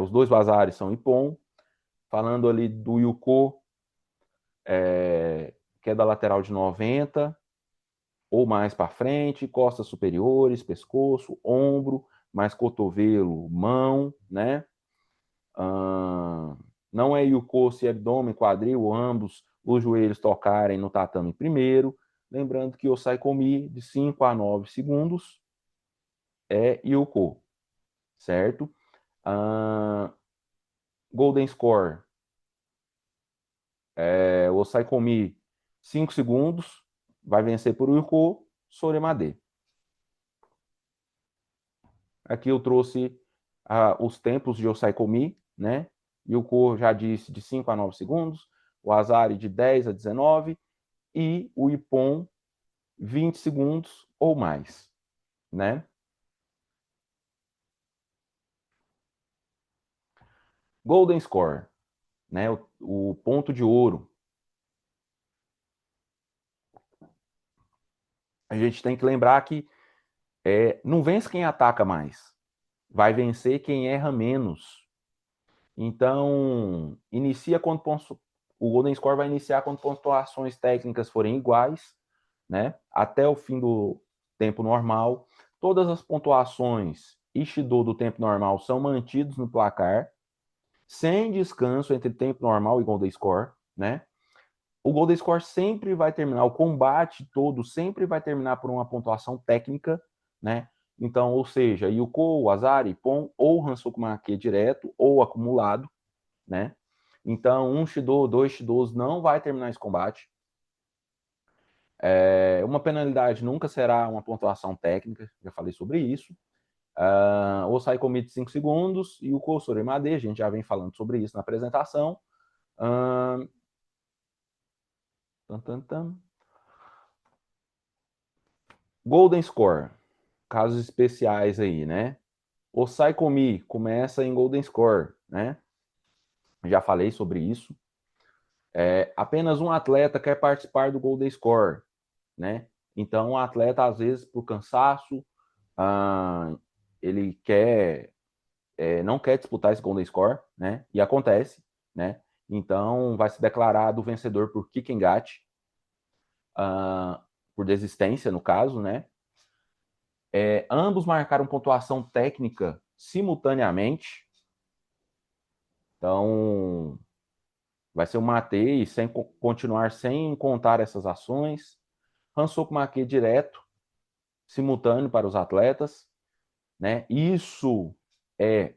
os 2 vazares são IPOM. Falando ali do Yuko, queda lateral de 90 ou mais para frente, costas superiores, pescoço, ombro, mais cotovelo, mão, né? Não é Yuko se abdômen, quadril, ambos os joelhos tocarem no tatame primeiro. Lembrando que o Osaikomi de 5 a 9 segundos é Yuko, certo? Golden Score, o Osaikomi 5 segundos, vai vencer por Uko Soremade. Aqui eu trouxe os tempos de Osai Komi, né? Uko já disse de 5 a 9 segundos, o Azari de 10 a 19 e o Ippon 20 segundos ou mais, né? Golden Score, né? O ponto de ouro. A gente tem que lembrar que não vence quem ataca mais, vai vencer quem erra menos. Então, o Golden Score vai iniciar quando pontuações técnicas forem iguais, né? Até o fim do tempo normal. Todas as pontuações Ishido do tempo normal são mantidos no placar, sem descanso entre tempo normal e Golden Score, né? O Golden Score sempre vai terminar, o combate todo sempre vai terminar por uma pontuação técnica, né? Então, ou seja, Yuko, Azari, Pon ou Hansoku Make direto ou acumulado, né? Então, um Shido, 2 Shidos não vai terminar esse combate. Uma penalidade nunca será uma pontuação técnica, já falei sobre isso. O Saikomi de 5 segundos e o Kosoremade, a gente já vem falando sobre isso na apresentação. Golden Score, casos especiais aí, né? O Saikomi começa em Golden Score, né? Já falei sobre isso. Apenas um atleta quer participar do Golden Score, né? Então, o atleta, às vezes, por cansaço, ele não quer disputar esse Golden Score, né? E acontece, né? Então, vai se declarar do vencedor por Kikengate, por desistência, no caso, né? Ambos marcaram pontuação técnica simultaneamente. Então, vai ser um Matei sem continuar sem contar essas ações. Hansoku Make direto, simultâneo para os atletas, né? Isso é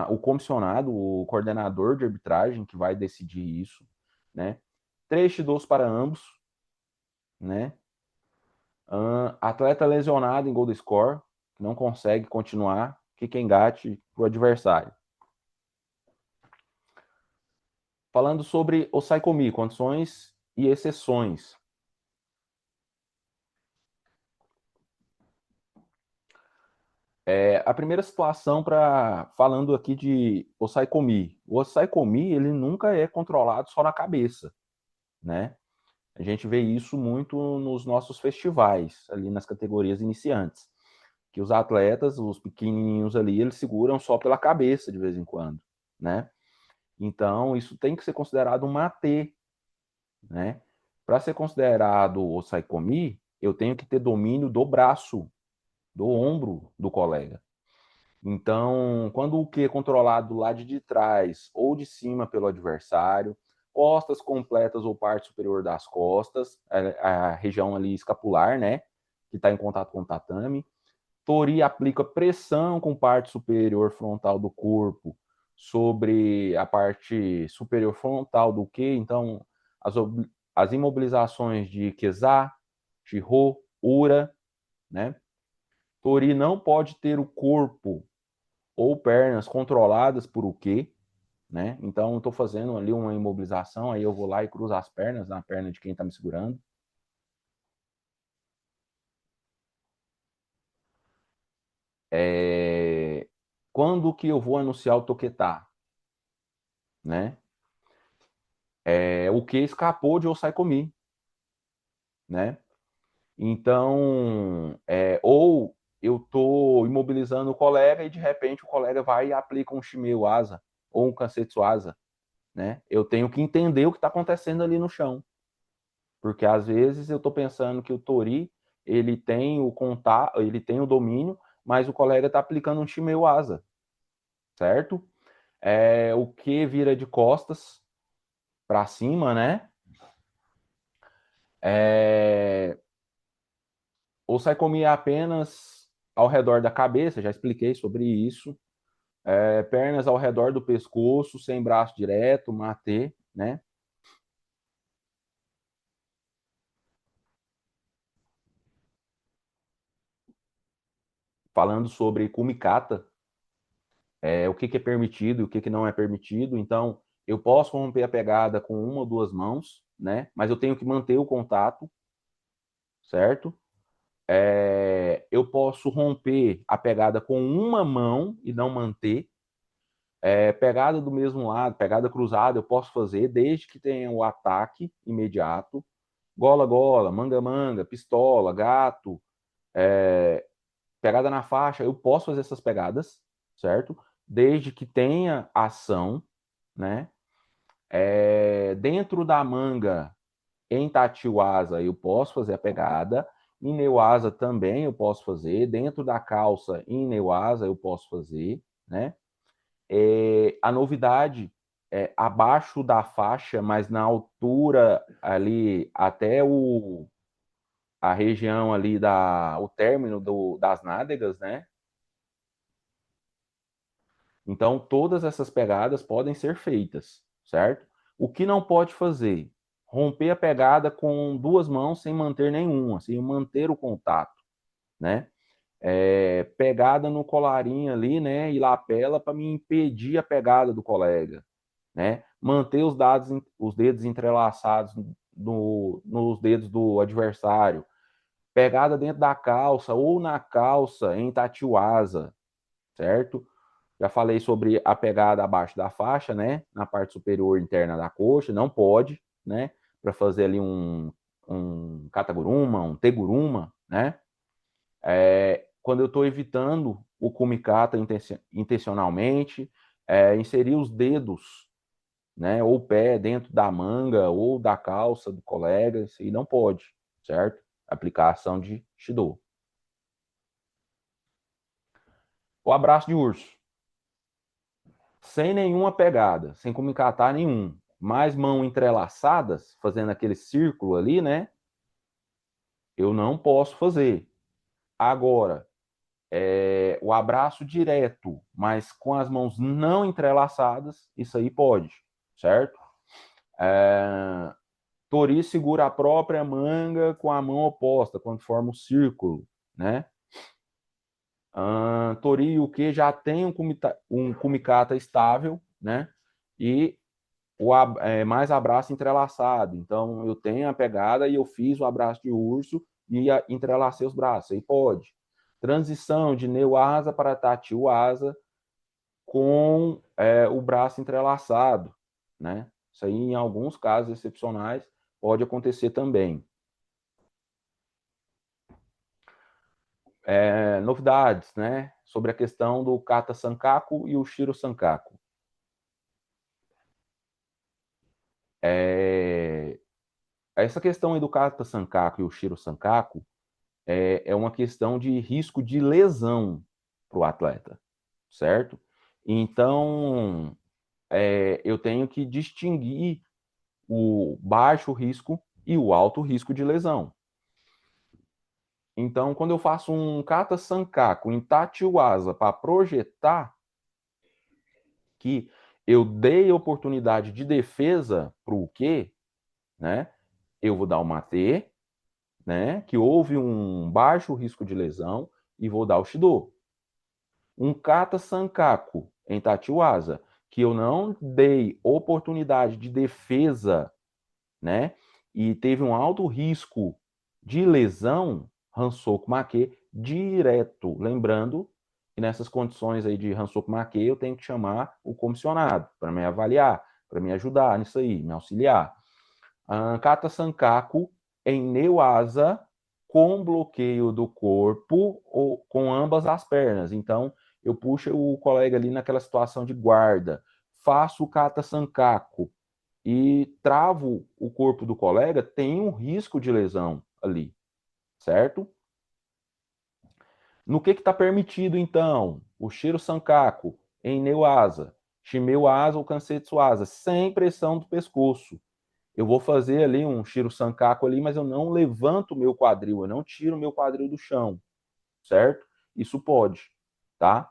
o comissionado, o coordenador de arbitragem que vai decidir isso, né? 3 Shidos para ambos, né? Atleta lesionado em Gold Score, que não consegue continuar, Kikengate para o adversário. Falando sobre o Saikomi, condições e exceções. A primeira situação falando aqui de Osai Komi. O Osai Komi, ele nunca é controlado só na cabeça, né? A gente vê isso muito nos nossos festivais, ali nas categorias iniciantes, que os atletas, os pequenininhos ali, eles seguram só pela cabeça de vez em quando, né? Então, isso tem que ser considerado um matê, né? Para ser considerado Osai Komi, eu tenho que ter domínio do braço, do ombro do colega. Então, quando o Q é controlado do lado de trás ou de cima pelo adversário, costas completas ou parte superior das costas, a região ali escapular, né, que está em contato com o tatame. Tori aplica pressão com parte superior frontal do corpo sobre a parte superior frontal do Q. Então, as imobilizações de Keza, Shiho, Ura, né? Tori não pode ter o corpo ou pernas controladas por o quê, né? Então, estou fazendo ali uma imobilização, aí eu vou lá e cruzo as pernas na perna de quem está me segurando. Quando que eu vou anunciar o toquetá, né? O que escapou de Osai Komi, né? Então, ou eu estou imobilizando o colega e de repente o colega vai e aplica um Shimeu Asa ou um Kansetsu Asa, né? Eu tenho que entender o que está acontecendo ali no chão. Porque às vezes eu estou pensando que o Tori ele tem o contato, ele tem o domínio, mas o colega está aplicando um Shimeu Asa, certo? O que vira de costas para cima, né? O Saikomi é apenas ao redor da cabeça, já expliquei sobre isso. Pernas ao redor do pescoço, sem braço direto, mate, né? falando sobre kumikata, o que é permitido e o que não é permitido. Então, eu posso romper a pegada com uma ou duas mãos, né? Mas eu tenho que manter o contato, certo? Eu posso romper a pegada com uma mão e não manter. Pegada do mesmo lado, pegada cruzada, eu posso fazer desde que tenha o ataque imediato. Gola-gola, manga-manga, pistola, gato, pegada na faixa, eu posso fazer essas pegadas, certo? Desde que tenha ação, né? Dentro da manga, em Tatiwasa, eu posso fazer a pegada. Em Neuasa também eu posso fazer. Dentro da calça, em Neuasa, eu posso fazer, né? A novidade é abaixo da faixa, mas na altura ali até a região ali o término das nádegas, né? Então todas essas pegadas podem ser feitas, certo? O que não pode fazer? Romper a pegada com duas mãos sem manter nenhuma, sem manter o contato, né? Pegada no colarinho ali, né? E lapela para me impedir a pegada do colega, né? Manter os dedos entrelaçados nos dedos do adversário. Pegada dentro da calça ou na calça em tatiwasa, certo? Já falei sobre a pegada abaixo da faixa, né? Na parte superior interna da coxa, não pode, né? Para fazer ali um kataguruma, um teguruma, né? Quando eu estou evitando o kumikata intencionalmente, inserir os dedos, né, ou o pé dentro da manga ou da calça do colega, isso aí não pode, certo? Aplicação de Shido. O abraço de urso. Sem nenhuma pegada, sem kumikata nenhum, mais mãos entrelaçadas, fazendo aquele círculo ali, né? Eu não posso fazer. Agora, o abraço direto, mas com as mãos não entrelaçadas, isso aí pode, certo? Tori segura a própria manga com a mão oposta, quando forma um círculo, né? Tori e o que já tem um kumikata estável, né? E mais abraço entrelaçado. Então, eu tenho a pegada e eu fiz o abraço de urso e entrelacei os braços. Aí pode. Transição de Neuasa para Tatiwasa com o braço entrelaçado, né? Isso aí, em alguns casos excepcionais, pode acontecer também. Novidades, né? Sobre a questão do Kata Sankaku e o Shiro Sankaku. Essa questão aí do Kata Sankaku e o Shiro Sankaku é uma questão de risco de lesão para o atleta, certo? Então, eu tenho que distinguir o baixo risco e o alto risco de lesão. Então, quando eu faço um Kata Sankaku em Tatiwasa para projetar que eu dei oportunidade de defesa para o quê, né? Eu vou dar uma T, né? Que houve um baixo risco de lesão e vou dar o Shido. Um Kata Sankaku em Tatiwasa, que eu não dei oportunidade de defesa, né? E teve um alto risco de lesão, Hansoku Make, direto. Lembrando que nessas condições aí de Hansoku Make, eu tenho que chamar o comissionado para me avaliar, para me ajudar nisso aí, me auxiliar. Kata Sankaku em Neuasa com bloqueio do corpo ou com ambas as pernas. Então, eu puxo o colega ali naquela situação de guarda, faço o Kata Sankaku e travo o corpo do colega, tem um risco de lesão ali, certo? No que está permitido, então? O Shiro Sankaku em Neuasa, Shimeu Asa ou Kansetsu Asa, sem pressão do pescoço. Eu vou fazer ali um Shiro Sankaku ali, mas eu não levanto o meu quadril, eu não tiro o meu quadril do chão, certo? Isso pode, tá?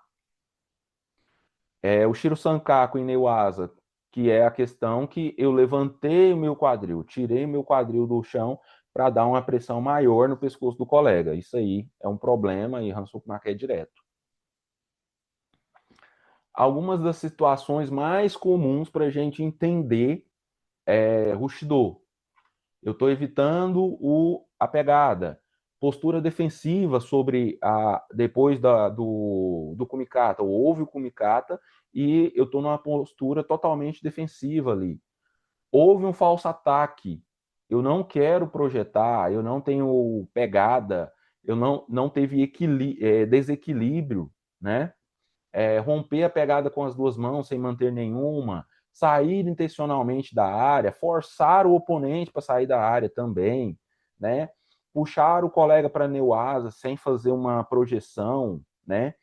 O Shiro Sankaku em Neuasa, que é a questão que eu levantei o meu quadril, tirei o meu quadril do chão para dar uma pressão maior no pescoço do colega. Isso aí é um problema e Hansoku Make é direto. Algumas das situações mais comuns para a gente entender Rushido. Eu estou evitando a pegada. Postura defensiva depois do kumikata. Houve o kumikata e eu estou numa postura totalmente defensiva ali. Houve um falso ataque. Eu não quero projetar, eu não tenho pegada, eu não teve desequilíbrio, né? Romper a pegada com as duas mãos sem manter nenhuma, sair intencionalmente da área, forçar o oponente para sair da área também, né? Puxar o colega para neuasa sem fazer uma projeção, né?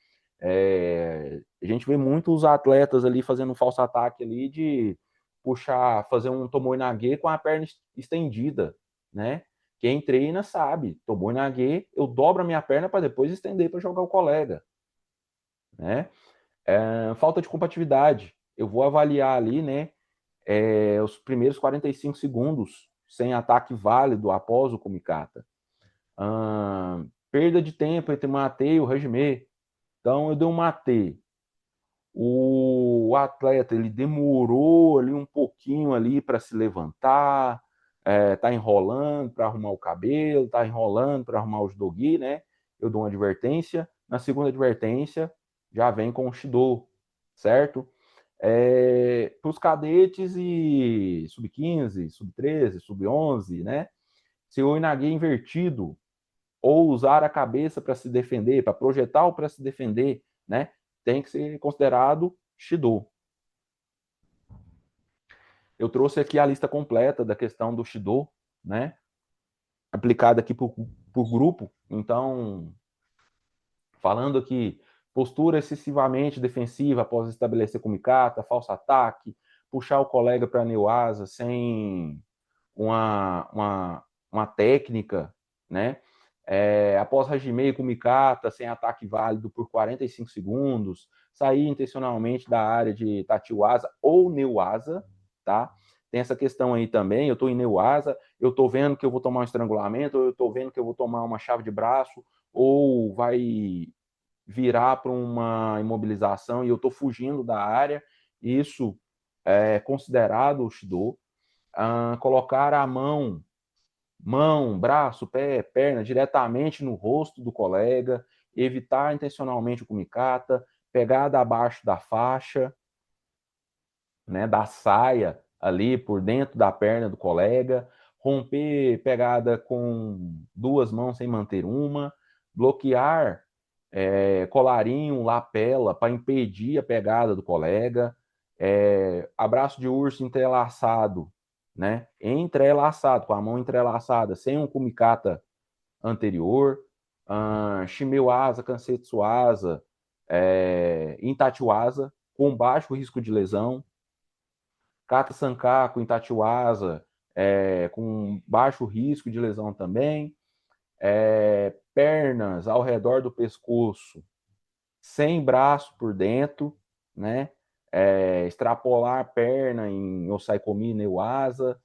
A gente vê muitos atletas ali fazendo um falso ataque ali de puxar, fazer um tomoe nage com a perna estendida, né? Quem treina sabe, tomoe nage, eu dobro a minha perna para depois estender para jogar o colega, né? Falta de compatibilidade. Eu vou avaliar ali, né, os primeiros 45 segundos sem ataque válido após o kumikata. Perda de tempo entre mate e o hajime. Então, eu dei um mate. O atleta, ele demorou ali um pouquinho ali para se levantar, tá enrolando para arrumar o cabelo, tá enrolando para arrumar o judogi, né? Eu dou uma advertência. Na segunda advertência, já vem com o shido, certo? Para os cadetes e sub-15, sub-13, sub-11, né? Se o inagi invertido ou usar a cabeça para se defender, para projetar ou para se defender, né? Tem que ser considerado shido. Eu trouxe aqui a lista completa da questão do shido, né? Aplicada aqui por grupo. Então, falando aqui, postura excessivamente defensiva após estabelecer kumikata, falso ataque, puxar o colega para neuasa sem uma técnica, né? Após hajime e kumikata, sem ataque válido por 45 segundos, sair intencionalmente da área de tachiwaza ou neuasa, tá? Tem essa questão aí também, eu estou em neuasa, eu estou vendo que eu vou tomar um estrangulamento, ou eu estou vendo que eu vou tomar uma chave de braço, ou vai virar para uma imobilização e eu estou fugindo da área, isso é considerado o shido. Colocar a mão, braço, pé, perna diretamente no rosto do colega, evitar intencionalmente o kumikata, pegada abaixo da faixa, né, da saia ali por dentro da perna do colega, romper pegada com duas mãos sem manter uma, bloquear colarinho, lapela para impedir a pegada do colega, abraço de urso entrelaçado, né? Entrelaçado, com a mão entrelaçada, sem um kumikata anterior, shimeuasa, kansetsuasa, intachiwaza, com baixo risco de lesão, kata sankaku, intachiwaza, com baixo risco de lesão também, pernas ao redor do pescoço, sem braço por dentro, né? Extrapolar a perna em Osaikomi Neuasa.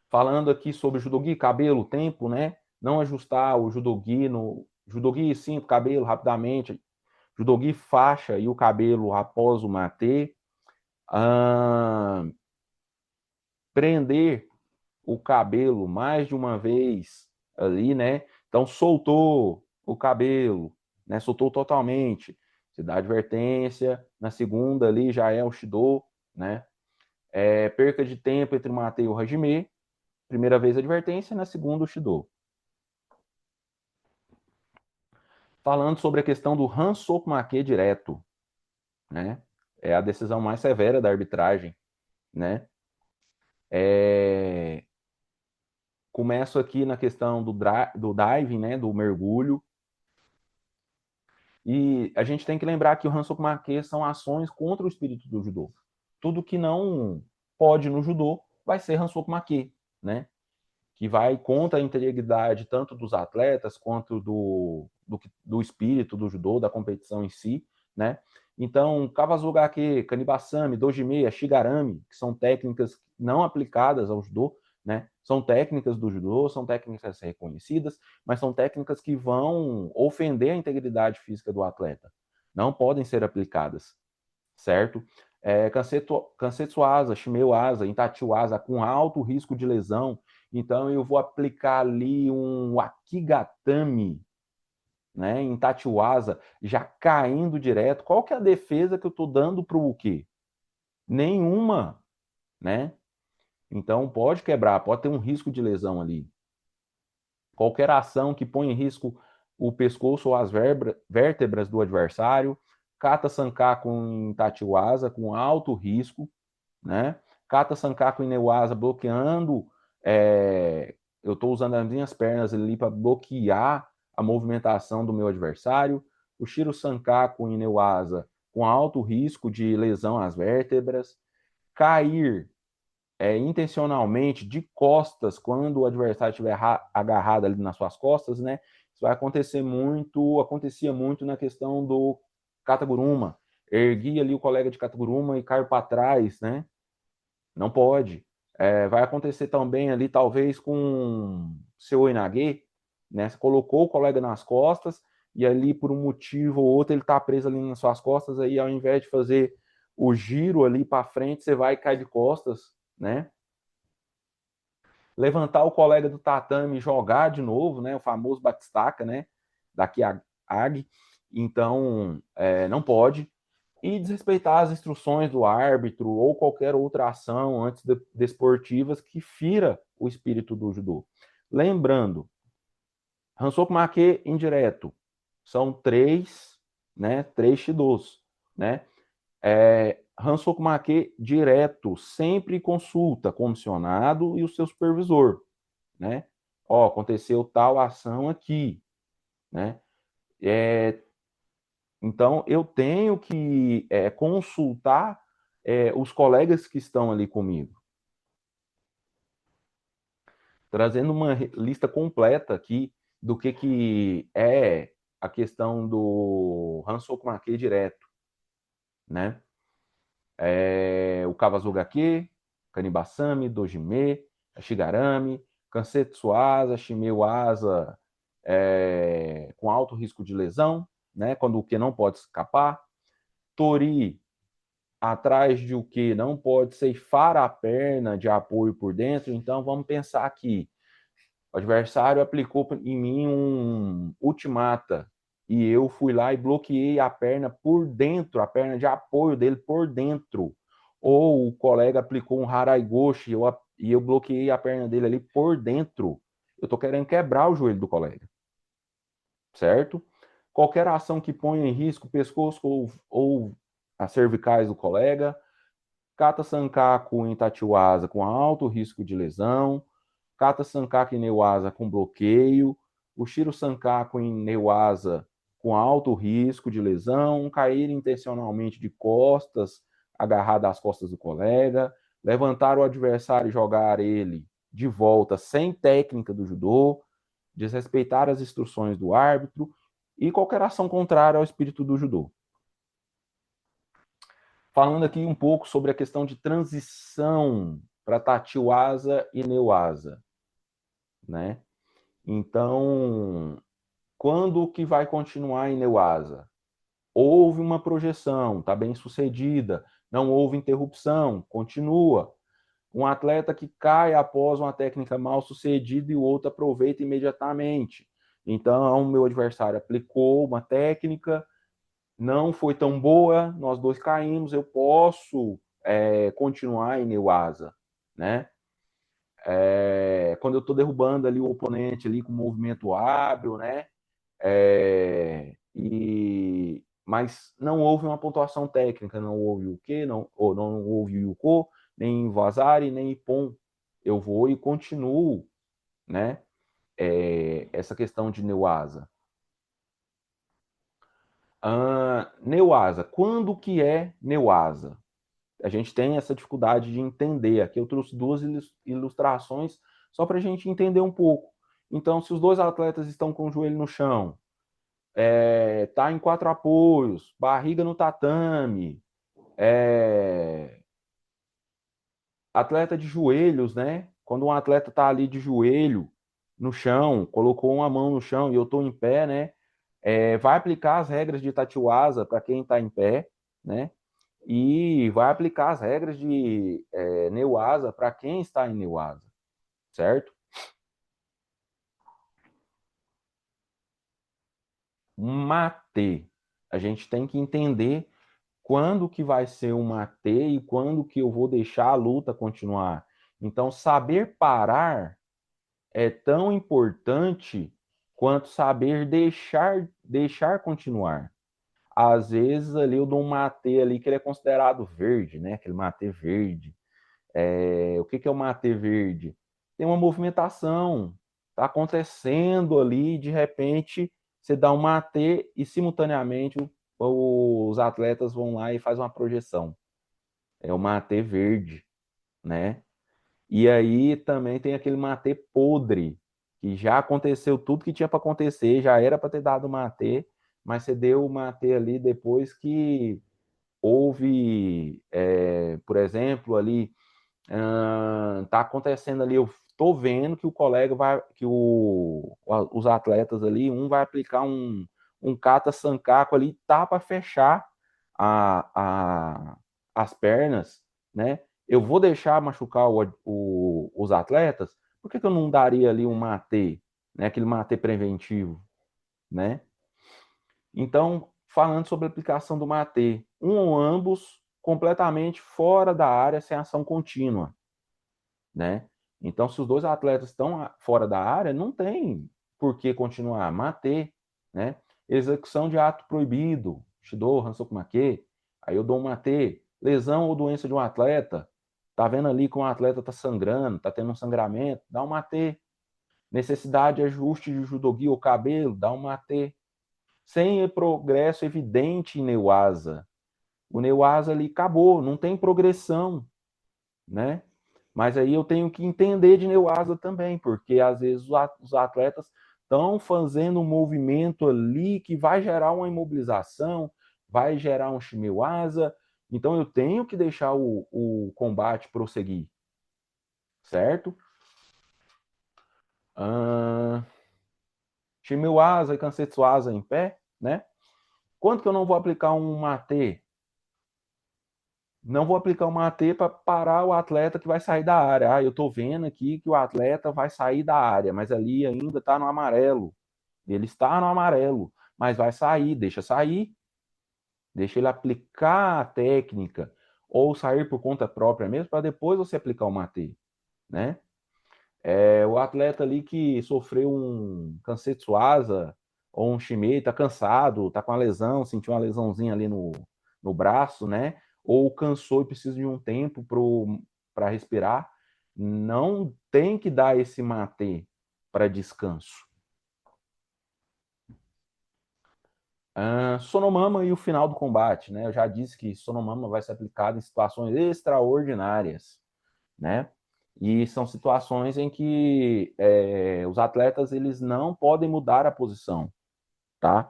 Falando aqui sobre judogi, cabelo, tempo, né? Não ajustar o judogi no judogi cinto, cabelo rapidamente, judogi faixa e o cabelo após o mate. Prender o cabelo mais de uma vez ali, né? Então soltou o cabelo, né? Soltou totalmente. Você dá advertência, na segunda ali já é o shido, né? Perca de tempo entre o mate e o hajime. Primeira vez advertência, na segunda o shido. Falando sobre a questão do Hansoku Make direto, né? É a decisão mais severa da arbitragem, né? Começo aqui na questão do diving, né? Do mergulho. E a gente tem que lembrar que o Hansoku Make são ações contra o espírito do judô. Tudo que não pode no judô vai ser Hansoku Make, né? Que vai contra a integridade tanto dos atletas quanto do espírito do judô, da competição em si, né? Então, Kawazugake, Kanibasami, Dojime, Shigarami, que são técnicas não aplicadas ao judô, né? São técnicas do judô, são técnicas reconhecidas, mas são técnicas que vão ofender a integridade física do atleta. Não podem ser aplicadas, certo? Kansetsu asa, Shimeu asa, Intatiu asa, com alto risco de lesão. Então, eu vou aplicar ali um Akigatami, né, em Tatiwasa, já caindo direto. Qual que é a defesa que eu estou dando para o Uke? Nenhuma, né? Então, pode quebrar, pode ter um risco de lesão ali. Qualquer ação que põe em risco o pescoço ou as vértebras do adversário. Kata Sankaku em Tatiwasa, com alto risco, né? Kata Sankaku em Neuasa, bloqueando. Eu estou usando as minhas pernas ali para bloquear a movimentação do meu adversário. O Shiro Sankaku em Neuasa, com alto risco de lesão às vértebras. Cair intencionalmente de costas, quando o adversário estiver agarrado ali nas suas costas, né? Isso vai acontecer muito, acontecia muito na questão do Kataguruma. Ergui ali o colega de Kataguruma e caio para trás, né? Não pode. Vai acontecer também ali, talvez, com seu Inage, né? Você colocou o colega nas costas e ali, por um motivo ou outro, ele está preso ali nas suas costas, aí ao invés de fazer o giro ali para frente, você vai cair de costas, né? Levantar o colega do tatame e jogar de novo, né? O famoso batistaca, né? Daqui a AG. Então, não pode. E desrespeitar as instruções do árbitro ou qualquer outra ação antes desportivas que fira o espírito do judô. Lembrando, Hansoku Make indireto são 3, né? 3 shidôs, né? Hansoku Make direto, sempre consulta o comissionado e o seu supervisor, né? Ó, aconteceu tal ação aqui, né? Então, eu tenho que consultar os colegas que estão ali comigo. Trazendo uma lista completa aqui do que é a questão do Hansoku Make direto, né? O Kawazugake, Kanibasami, Dojime, Shigarami, Kansetsu Asa, Shimeu Asa, com alto risco de lesão, né? Quando o que não pode escapar. Tori, atrás de o que não pode ceifar a perna de apoio por dentro. Então, vamos pensar aqui. O adversário aplicou em mim um ultimata e eu fui lá e bloqueei a perna por dentro, a perna de apoio dele por dentro. Ou o colega aplicou um haraigoshi e eu bloqueei a perna dele ali por dentro. Eu estou querendo quebrar o joelho do colega, certo? Qualquer ação que ponha em risco o pescoço ou as cervicais do colega. Kata Sankaku em Tatiwasa com alto risco de lesão. Kata Sankaku em Neuasa com bloqueio. O Shiro Sankaku em Neuasa com alto risco de lesão. Cair intencionalmente de costas, agarrado às costas do colega. Levantar o adversário e jogar ele de volta sem técnica do judô. Desrespeitar as instruções do árbitro. E qualquer ação contrária ao espírito do judô. Falando aqui um pouco sobre a questão de transição para Tatiwasa e Neuasa, né? Então, quando que vai continuar em Neuasa? Houve uma projeção, está bem sucedida, não houve interrupção, continua. Um atleta que cai após uma técnica mal sucedida e o outro aproveita imediatamente. Então, o meu adversário aplicou uma técnica, não foi tão boa, nós dois caímos, eu posso continuar em Neuasa, né? Quando eu estou derrubando ali o oponente ali com movimento hábil, né? Mas não houve uma pontuação técnica, não houve o que, não houve o Yuko, nem Vazari, nem Ippon. Eu vou e continuo, né? Essa questão de Neuasa. Neuasa. Quando que é Neuasa? A gente tem essa dificuldade de entender. Aqui eu trouxe 2 ilustrações só para a gente entender um pouco. Então, se os 2 atletas estão com o joelho no chão, tá em 4 apoios, barriga no tatame, atleta de joelhos, né? Quando um atleta está ali de joelho no chão, colocou uma mão no chão e eu estou em pé, né? Vai aplicar as regras de Tatiwasa para quem está em pé, né? E vai aplicar as regras de Neuasa para quem está em Neuasa, certo? Mate. A gente tem que entender quando que vai ser um mate e quando que eu vou deixar a luta continuar. Então, saber parar é tão importante quanto saber deixar continuar. Às vezes ali eu dou um mate ali que ele é considerado verde, né? Aquele mate verde. O que é o mate verde? Tem uma movimentação, está acontecendo ali, de repente você dá um mate e simultaneamente os atletas vão lá e faz uma projeção. É o mate verde, né? E aí também tem aquele mate podre, que já aconteceu tudo que tinha para acontecer, já era para ter dado mate, mas você deu o mate ali depois que houve, por exemplo, ali tá acontecendo ali, eu tô vendo que o colega vai, que os atletas ali, um vai aplicar um kata sankaku ali, tá para fechar a, a, as pernas, né? Eu vou deixar machucar os atletas, por que eu não daria ali um mate, né? Aquele mate preventivo, né? Então, falando sobre a aplicação do mate, um ou ambos completamente fora da área sem ação contínua, né? Então, se os dois atletas estão fora da área, não tem por que continuar. Mate, né? Execução de ato proibido, Shido, Hansokumake, aí eu dou um mate. Lesão ou doença de um atleta, tá vendo ali que um atleta tá sangrando, tá tendo um sangramento, dá um mate. Necessidade de ajuste de judogi ou cabelo, dá um mate. Sem progresso evidente em Neuasa. O Neuasa ali acabou, não tem progressão, né? Mas aí eu tenho que entender de Neuasa também, porque às vezes os atletas estão fazendo um movimento ali que vai gerar uma imobilização, vai gerar um Shimeuasa, então eu tenho que deixar o combate prosseguir, certo? Shimeuasa e Kansetsuasa em pé, né? Quando que eu não vou aplicar um mate? Não vou aplicar uma AT para parar o atleta que vai sair da área. Eu estou vendo aqui que o atleta vai sair da área, mas ali ainda está no amarelo. Ele está no amarelo, mas vai sair, deixa ele aplicar a técnica, ou sair por conta própria mesmo, para depois você aplicar uma AT, né? O atleta ali que sofreu um Kansetsuasa ou um Shimei, está cansado, está com uma lesão, sentiu uma lesãozinha ali no braço, né? Ou cansou e precisa de um tempo para respirar, não tem que dar esse mate para descanso. Sonomama e o final do combate, né? Eu já disse que Sonomama vai ser aplicado em situações extraordinárias, né? E são situações em que os atletas eles não podem mudar a posição, tá?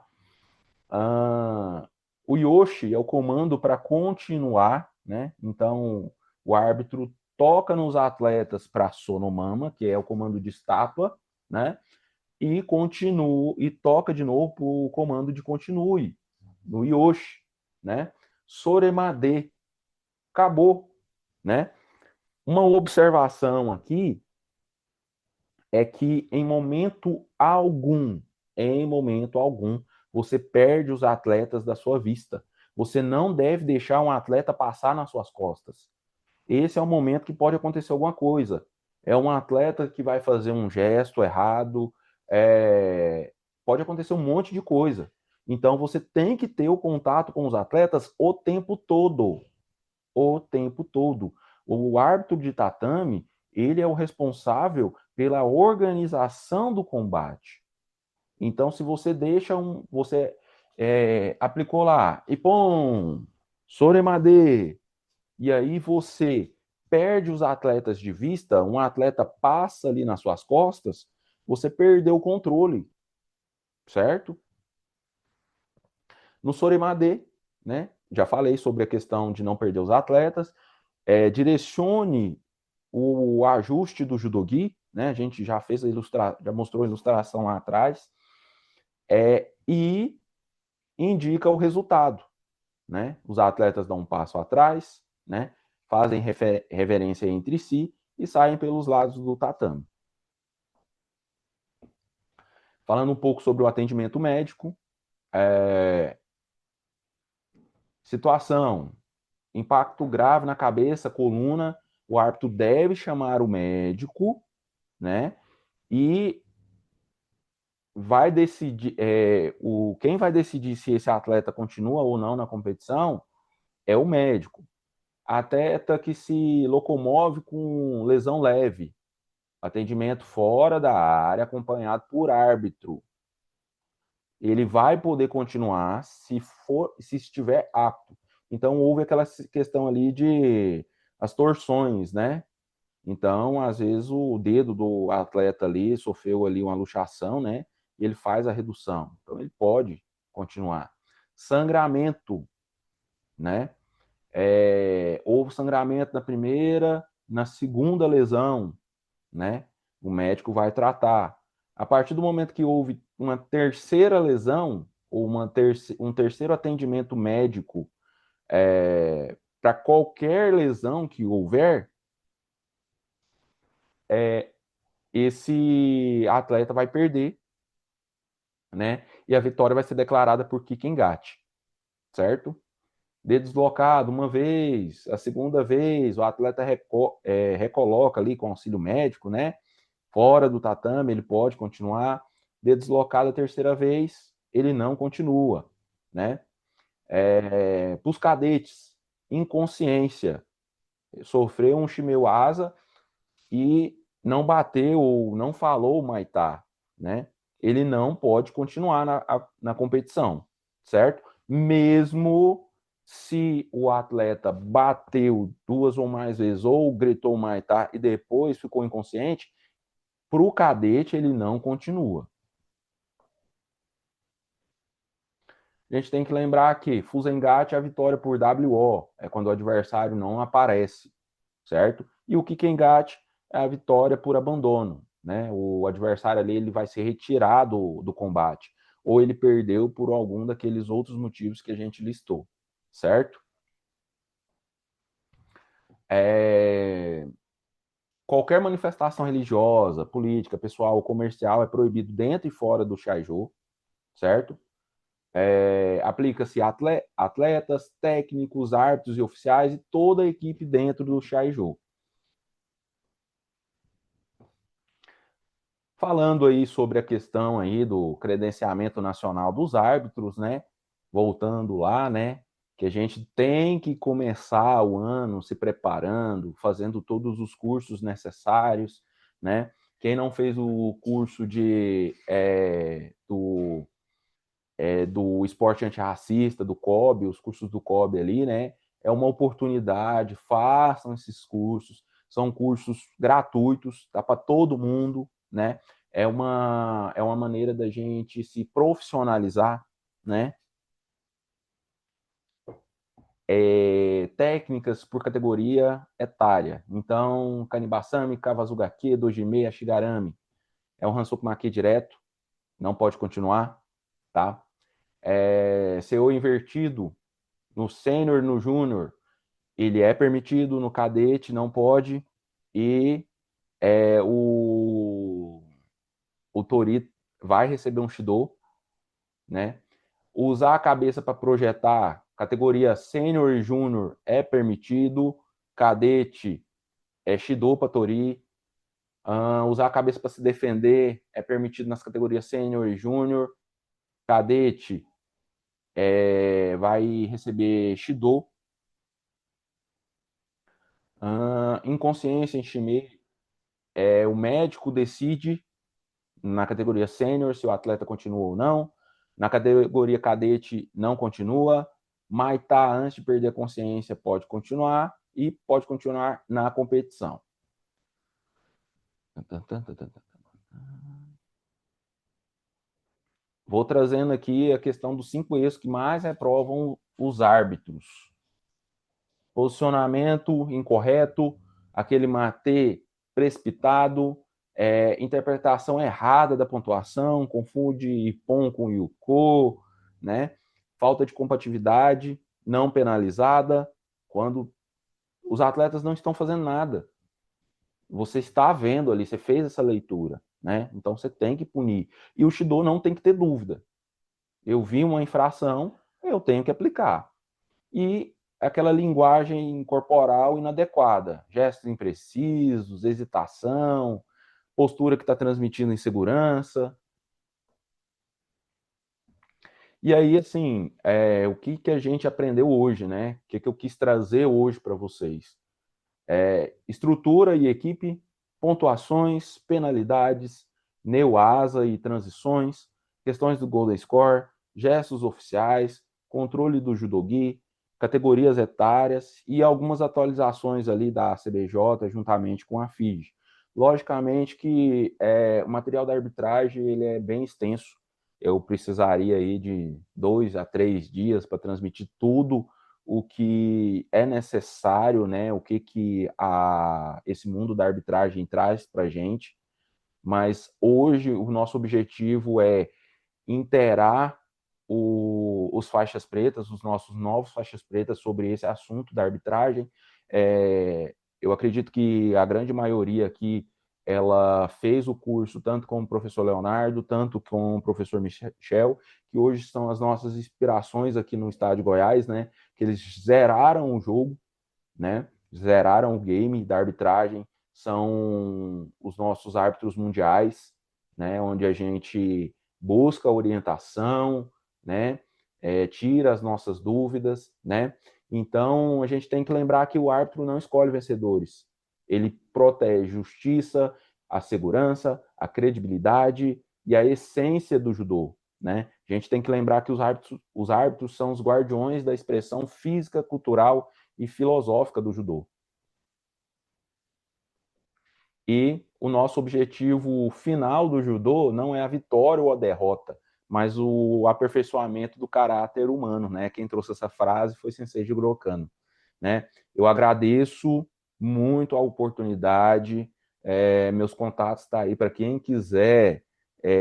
O Yoshi é o comando para continuar, né? Então o árbitro toca nos atletas para Sonomama, que é o comando de estátua, né? E continua e toca de novo para o comando de continue no Yoshi, né? Soremade, acabou, né? Uma observação aqui é que em momento algum, você perde os atletas da sua vista. Você não deve deixar um atleta passar nas suas costas. Esse é o momento que pode acontecer alguma coisa. É um atleta que vai fazer um gesto errado, pode acontecer um monte de coisa. Então você tem que ter o contato com os atletas o tempo todo. O tempo todo. O árbitro de tatame, ele é o responsável pela organização do combate. Então, se você deixa você aplicou lá, Ippon, Soremade, e aí você perde os atletas de vista, um atleta passa ali nas suas costas, você perdeu o controle, certo? No Soremade, né? Já falei sobre a questão de não perder os atletas. Direcione o ajuste do judogi, né? A gente já fez já mostrou a ilustração lá atrás, e indica o resultado, né? Os atletas dão um passo atrás, né? Fazem reverência entre si e saem pelos lados do tatame. Falando um pouco sobre o atendimento médico, situação, impacto grave na cabeça, coluna, o árbitro deve chamar o médico, né? E vai decidir, quem vai decidir se esse atleta continua ou não na competição é o médico. Atleta que se locomove com lesão leve, atendimento fora da área, acompanhado por árbitro. Ele vai poder continuar se estiver apto. Então, houve aquela questão ali de as torções, né? Então, às vezes, o dedo do atleta ali sofreu ali uma luxação, né? E ele faz a redução. Então, ele pode continuar. Sangramento, né? Houve sangramento na primeira, na segunda lesão, né? O médico vai tratar. A partir do momento que houve uma terceira lesão, ou um terceiro atendimento médico para qualquer lesão que houver, esse atleta vai perder, né? E a vitória vai ser declarada por kick engate, certo? Dedo deslocado uma vez, a segunda vez, o atleta recoloca ali com auxílio médico, né? Fora do tatame, ele pode continuar. Dedo deslocado a terceira vez, ele não continua, né? Para os cadetes, inconsciência, sofreu um shimeu asa e não bateu ou não falou o maitá, né? Ele não pode continuar na competição, certo? Mesmo se o atleta bateu 2 ou mais vezes ou gritou o maitá e depois ficou inconsciente, para o cadete ele não continua. A gente tem que lembrar que Fusengate é a vitória por WO, é quando o adversário não aparece, certo? E o Kikengate é a vitória por abandono, né? O adversário ali ele vai ser retirado do combate, ou ele perdeu por algum daqueles outros motivos que a gente listou, certo? Qualquer manifestação religiosa, política, pessoal ou comercial é proibido dentro e fora do Shaijo, certo? Aplica-se atletas, técnicos, árbitros e oficiais e toda a equipe dentro do Shaijo. Falando aí sobre a questão aí do credenciamento nacional dos árbitros, né? Voltando lá, né? Que a gente tem que começar o ano se preparando, fazendo todos os cursos necessários, né? Quem não fez o curso do esporte antirracista, do COB, os cursos do COB ali, né? É uma oportunidade, façam esses cursos, são cursos gratuitos, tá para todo mundo, né? É uma maneira da gente se profissionalizar, né? Técnicas por categoria etária. Então, Kanibasami, Kawasugake, Dojime, Ashigarami. É um Hansoku Make direto, não pode continuar, tá? CO invertido no sênior, no júnior, ele é permitido, no cadete não pode, e o Tori vai receber um Shido, né? Usar a cabeça para projetar, categoria sênior e júnior é permitido, cadete é Shido para Tori, usar a cabeça para se defender é permitido nas categorias sênior e júnior, cadete vai receber Shido, inconsciência em Shime, o médico decide na categoria sênior se o atleta continua ou não. Na categoria cadete não continua. Maitá, antes de perder a consciência, pode continuar e pode continuar na competição. Vou trazendo aqui a questão dos 5 erros que mais reprovam os árbitros. Posicionamento incorreto, aquele matê precipitado, interpretação errada da pontuação, confunde IPOM com IUCO, né? Falta de compatibilidade não penalizada, quando os atletas não estão fazendo nada. Você está vendo ali, você fez essa leitura, né? Então você tem que punir. E o Shido não tem que ter dúvida. Eu vi uma infração, eu tenho que aplicar. E aquela linguagem corporal inadequada, gestos imprecisos, hesitação, postura que está transmitindo insegurança. E aí, assim, o que, que a gente aprendeu hoje, né? O que, que eu quis trazer hoje para vocês? Estrutura e equipe, pontuações, penalidades, neo-asa e transições, questões do Golden Score, gestos oficiais, controle do judogi, categorias etárias e algumas atualizações ali da CBJ juntamente com a FIDE. Logicamente que o material da arbitragem ele é bem extenso. Eu precisaria aí de 2 a 3 dias para transmitir tudo o que é necessário, né? O que esse mundo da arbitragem traz para a gente. Mas hoje o nosso objetivo é interar os faixas pretas, os nossos novos faixas pretas sobre esse assunto da arbitragem. Eu acredito que a grande maioria aqui ela fez o curso tanto com o professor Leonardo, tanto com o professor Michel, que hoje são as nossas inspirações aqui no estado de Goiás, né? Que eles zeraram o jogo, né? Zeraram o game da arbitragem, são os nossos árbitros mundiais, né? Onde a gente busca orientação, né? Tira as nossas dúvidas, né? Então a gente tem que lembrar que o árbitro não escolhe vencedores, ele protege a justiça, a segurança, a credibilidade e a essência do judô, né? A gente tem que lembrar que os árbitros são os guardiões da expressão física, cultural e filosófica do judô. E o nosso objetivo final do judô não é a vitória ou a derrota, mas o aperfeiçoamento do caráter humano, né? Quem trouxe essa frase foi Sensei Jigoro Kano, né? Eu agradeço muito a oportunidade, meus contatos estão aí para quem quiser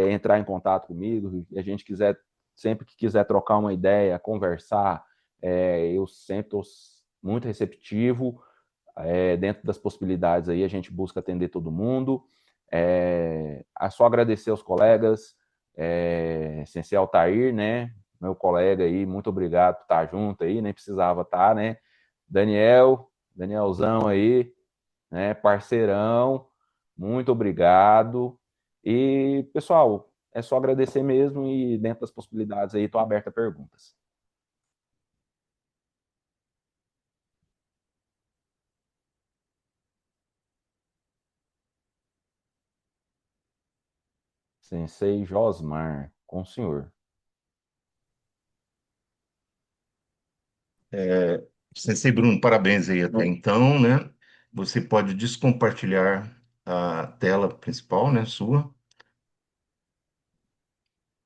entrar em contato comigo, e a gente quiser, sempre que quiser trocar uma ideia, conversar, eu sempre estou muito receptivo, dentro das possibilidades aí, a gente busca atender todo mundo. É só agradecer aos colegas, Sensei Altair, né? Meu colega aí, muito obrigado por estar junto aí, nem precisava estar, né? Danielzão aí, né? Parceirão, muito obrigado. E, pessoal, é só agradecer mesmo e dentro das possibilidades aí, estou aberto a perguntas. Sensei Josmar, com o senhor. Sensei Bruno, parabéns aí até então, né? Você pode descompartilhar a tela principal, né, sua.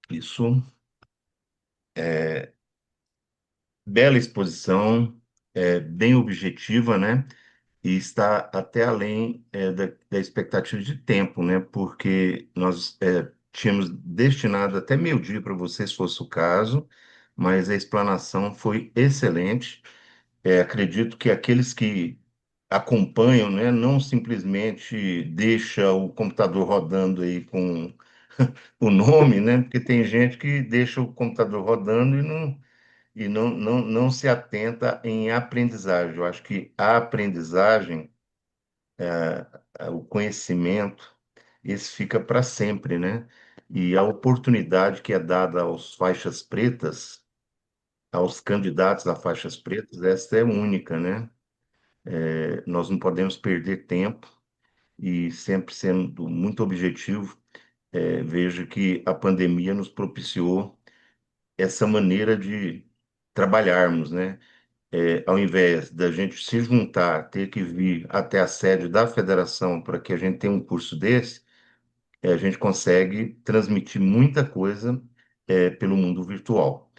Isso. Bela exposição, bem objetiva, né? E está até além da expectativa de tempo, né? Porque nós tínhamos destinado até meio-dia para você, se fosse o caso, mas a explanação foi excelente. Acredito que aqueles que acompanham, né, não simplesmente deixa o computador rodando aí com o nome, né? Porque tem gente que deixa o computador rodando e não se atenta em aprendizagem. Eu acho que a aprendizagem, o conhecimento, esse fica para sempre, né? E a oportunidade que é dada aos faixas pretas, aos candidatos a faixas pretas, essa é única, né? Nós não podemos perder tempo e sempre sendo muito objetivo, vejo que a pandemia nos propiciou essa maneira de trabalharmos, né? Ao invés da gente se juntar, ter que vir até a sede da federação para que a gente tenha um curso desse, a gente consegue transmitir muita coisa, pelo mundo virtual.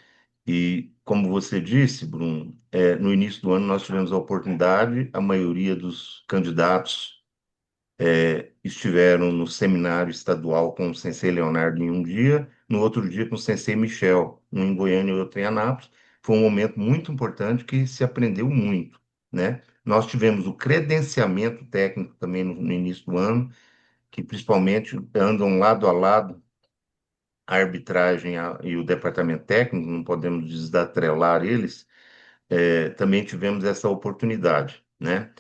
E, como você disse, Bruno, no início do ano, nós tivemos a oportunidade, a maioria dos candidatos estiveram no seminário estadual com o Sensei Leonardo em um dia, no outro dia com o Sensei Michel, um em Goiânia e outro em Anápolis. Foi um momento muito importante que se aprendeu muito, né? Nós tivemos o credenciamento técnico também no início do ano, que principalmente andam lado a lado a arbitragem e o departamento técnico, não podemos desatrelar eles. Também tivemos essa oportunidade, né?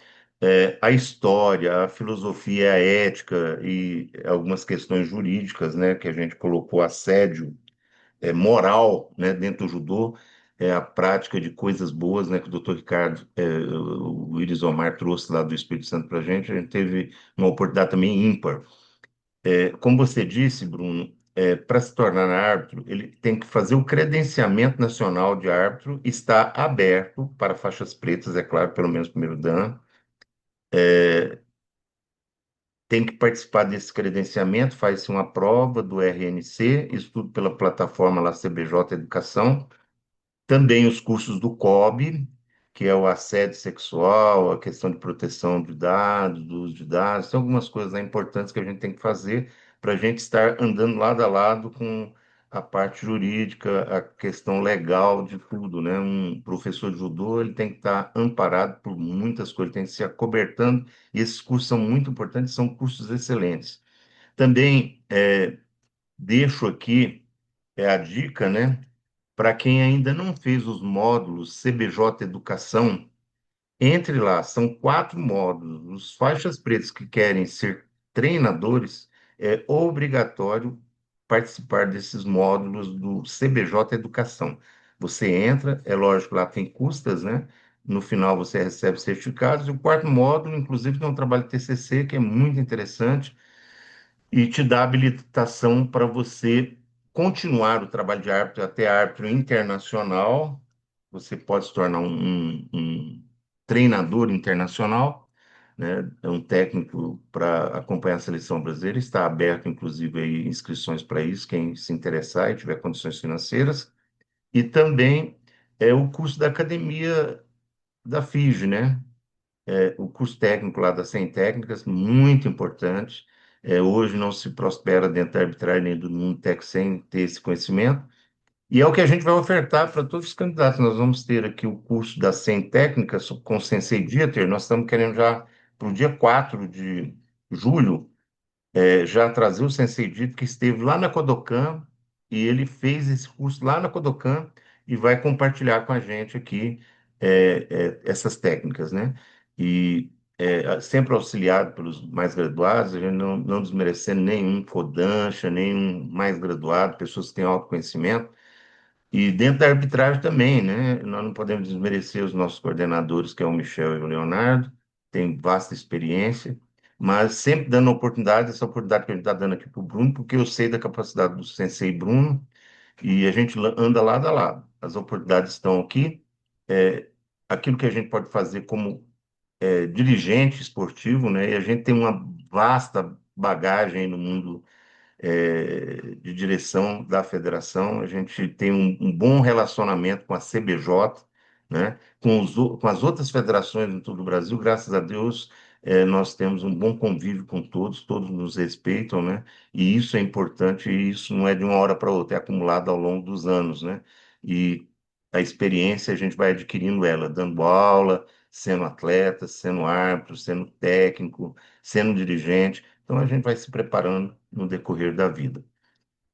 A história, a filosofia, a ética e algumas questões jurídicas, né, que a gente colocou assédio moral, né, dentro do judô, a prática de coisas boas, né, que o doutor Ricardo, o Iris Omar trouxe lá do Espírito Santo para a gente teve uma oportunidade também ímpar. Como você disse, Bruno, para se tornar árbitro, ele tem que fazer o credenciamento nacional de árbitro, está aberto para faixas pretas, é claro, pelo menos primeiro dan. Tem que participar desse credenciamento, faz-se uma prova do RNC, isso tudo pela plataforma lá CBJ Educação. Também os cursos do COB, que é o assédio sexual, a questão de proteção de dados, do uso de dados, tem algumas coisas lá importantes que a gente tem que fazer para a gente estar andando lado a lado com a parte jurídica, a questão legal de tudo, né? Um professor de judô, ele tem que estar amparado por muitas coisas, tem que se acobertando, e esses cursos são muito importantes, são cursos excelentes. Também deixo aqui a dica, né? Para quem ainda não fez os módulos CBJ Educação, entre lá, são 4 módulos. Os faixas pretas que querem ser treinadores, é obrigatório participar desses módulos do CBJ Educação. Você entra, é lógico, lá tem custas, né? No final você recebe certificados. E o quarto módulo, inclusive, tem um trabalho de TCC que é muito interessante e te dá habilitação para você continuar o trabalho de árbitro até árbitro internacional. Você pode se tornar um treinador internacional, né? É um técnico para acompanhar a seleção brasileira. Está aberto, inclusive, aí, inscrições para isso, quem se interessar e tiver condições financeiras. E também o curso da academia da FIGE, né? O curso técnico lá das 100 técnicas, muito importante. Hoje não se prospera dentro da arbitragem nem do mundo técnico sem ter esse conhecimento. E é o que a gente vai ofertar para todos os candidatos. Nós vamos ter aqui o curso das 100 técnicas com o Sensei Dieter. Nós estamos querendo já, para o dia 4 de julho, já trazer o Sensei Dito, que esteve lá na Kodokan, e ele fez esse curso lá na Kodokan e vai compartilhar com a gente aqui essas técnicas, né? E sempre auxiliado pelos mais graduados, a gente não desmerecendo nenhum Kodansha, nenhum mais graduado, pessoas que têm autoconhecimento, e dentro da arbitragem também, né? Nós não podemos desmerecer os nossos coordenadores, que é o Michel e o Leonardo, tem vasta experiência, mas sempre dando oportunidade, essa oportunidade que a gente está dando aqui para o Bruno, porque eu sei da capacidade do Sensei Bruno, e a gente anda lado a lado. As oportunidades estão aqui, é, aquilo que a gente pode fazer como dirigente esportivo, né? E a gente tem uma vasta bagagem no mundo de direção da federação, a gente tem um bom relacionamento com a CBJ, né? Com as outras federações em todo o Brasil, graças a Deus, nós temos um bom convívio com todos, todos nos respeitam, né? E isso é importante, e isso não é de uma hora para outra, é acumulado ao longo dos anos, né? E a experiência a gente vai adquirindo ela, dando aula, sendo atleta, sendo árbitro, sendo técnico, sendo dirigente. Então a gente vai se preparando no decorrer da vida.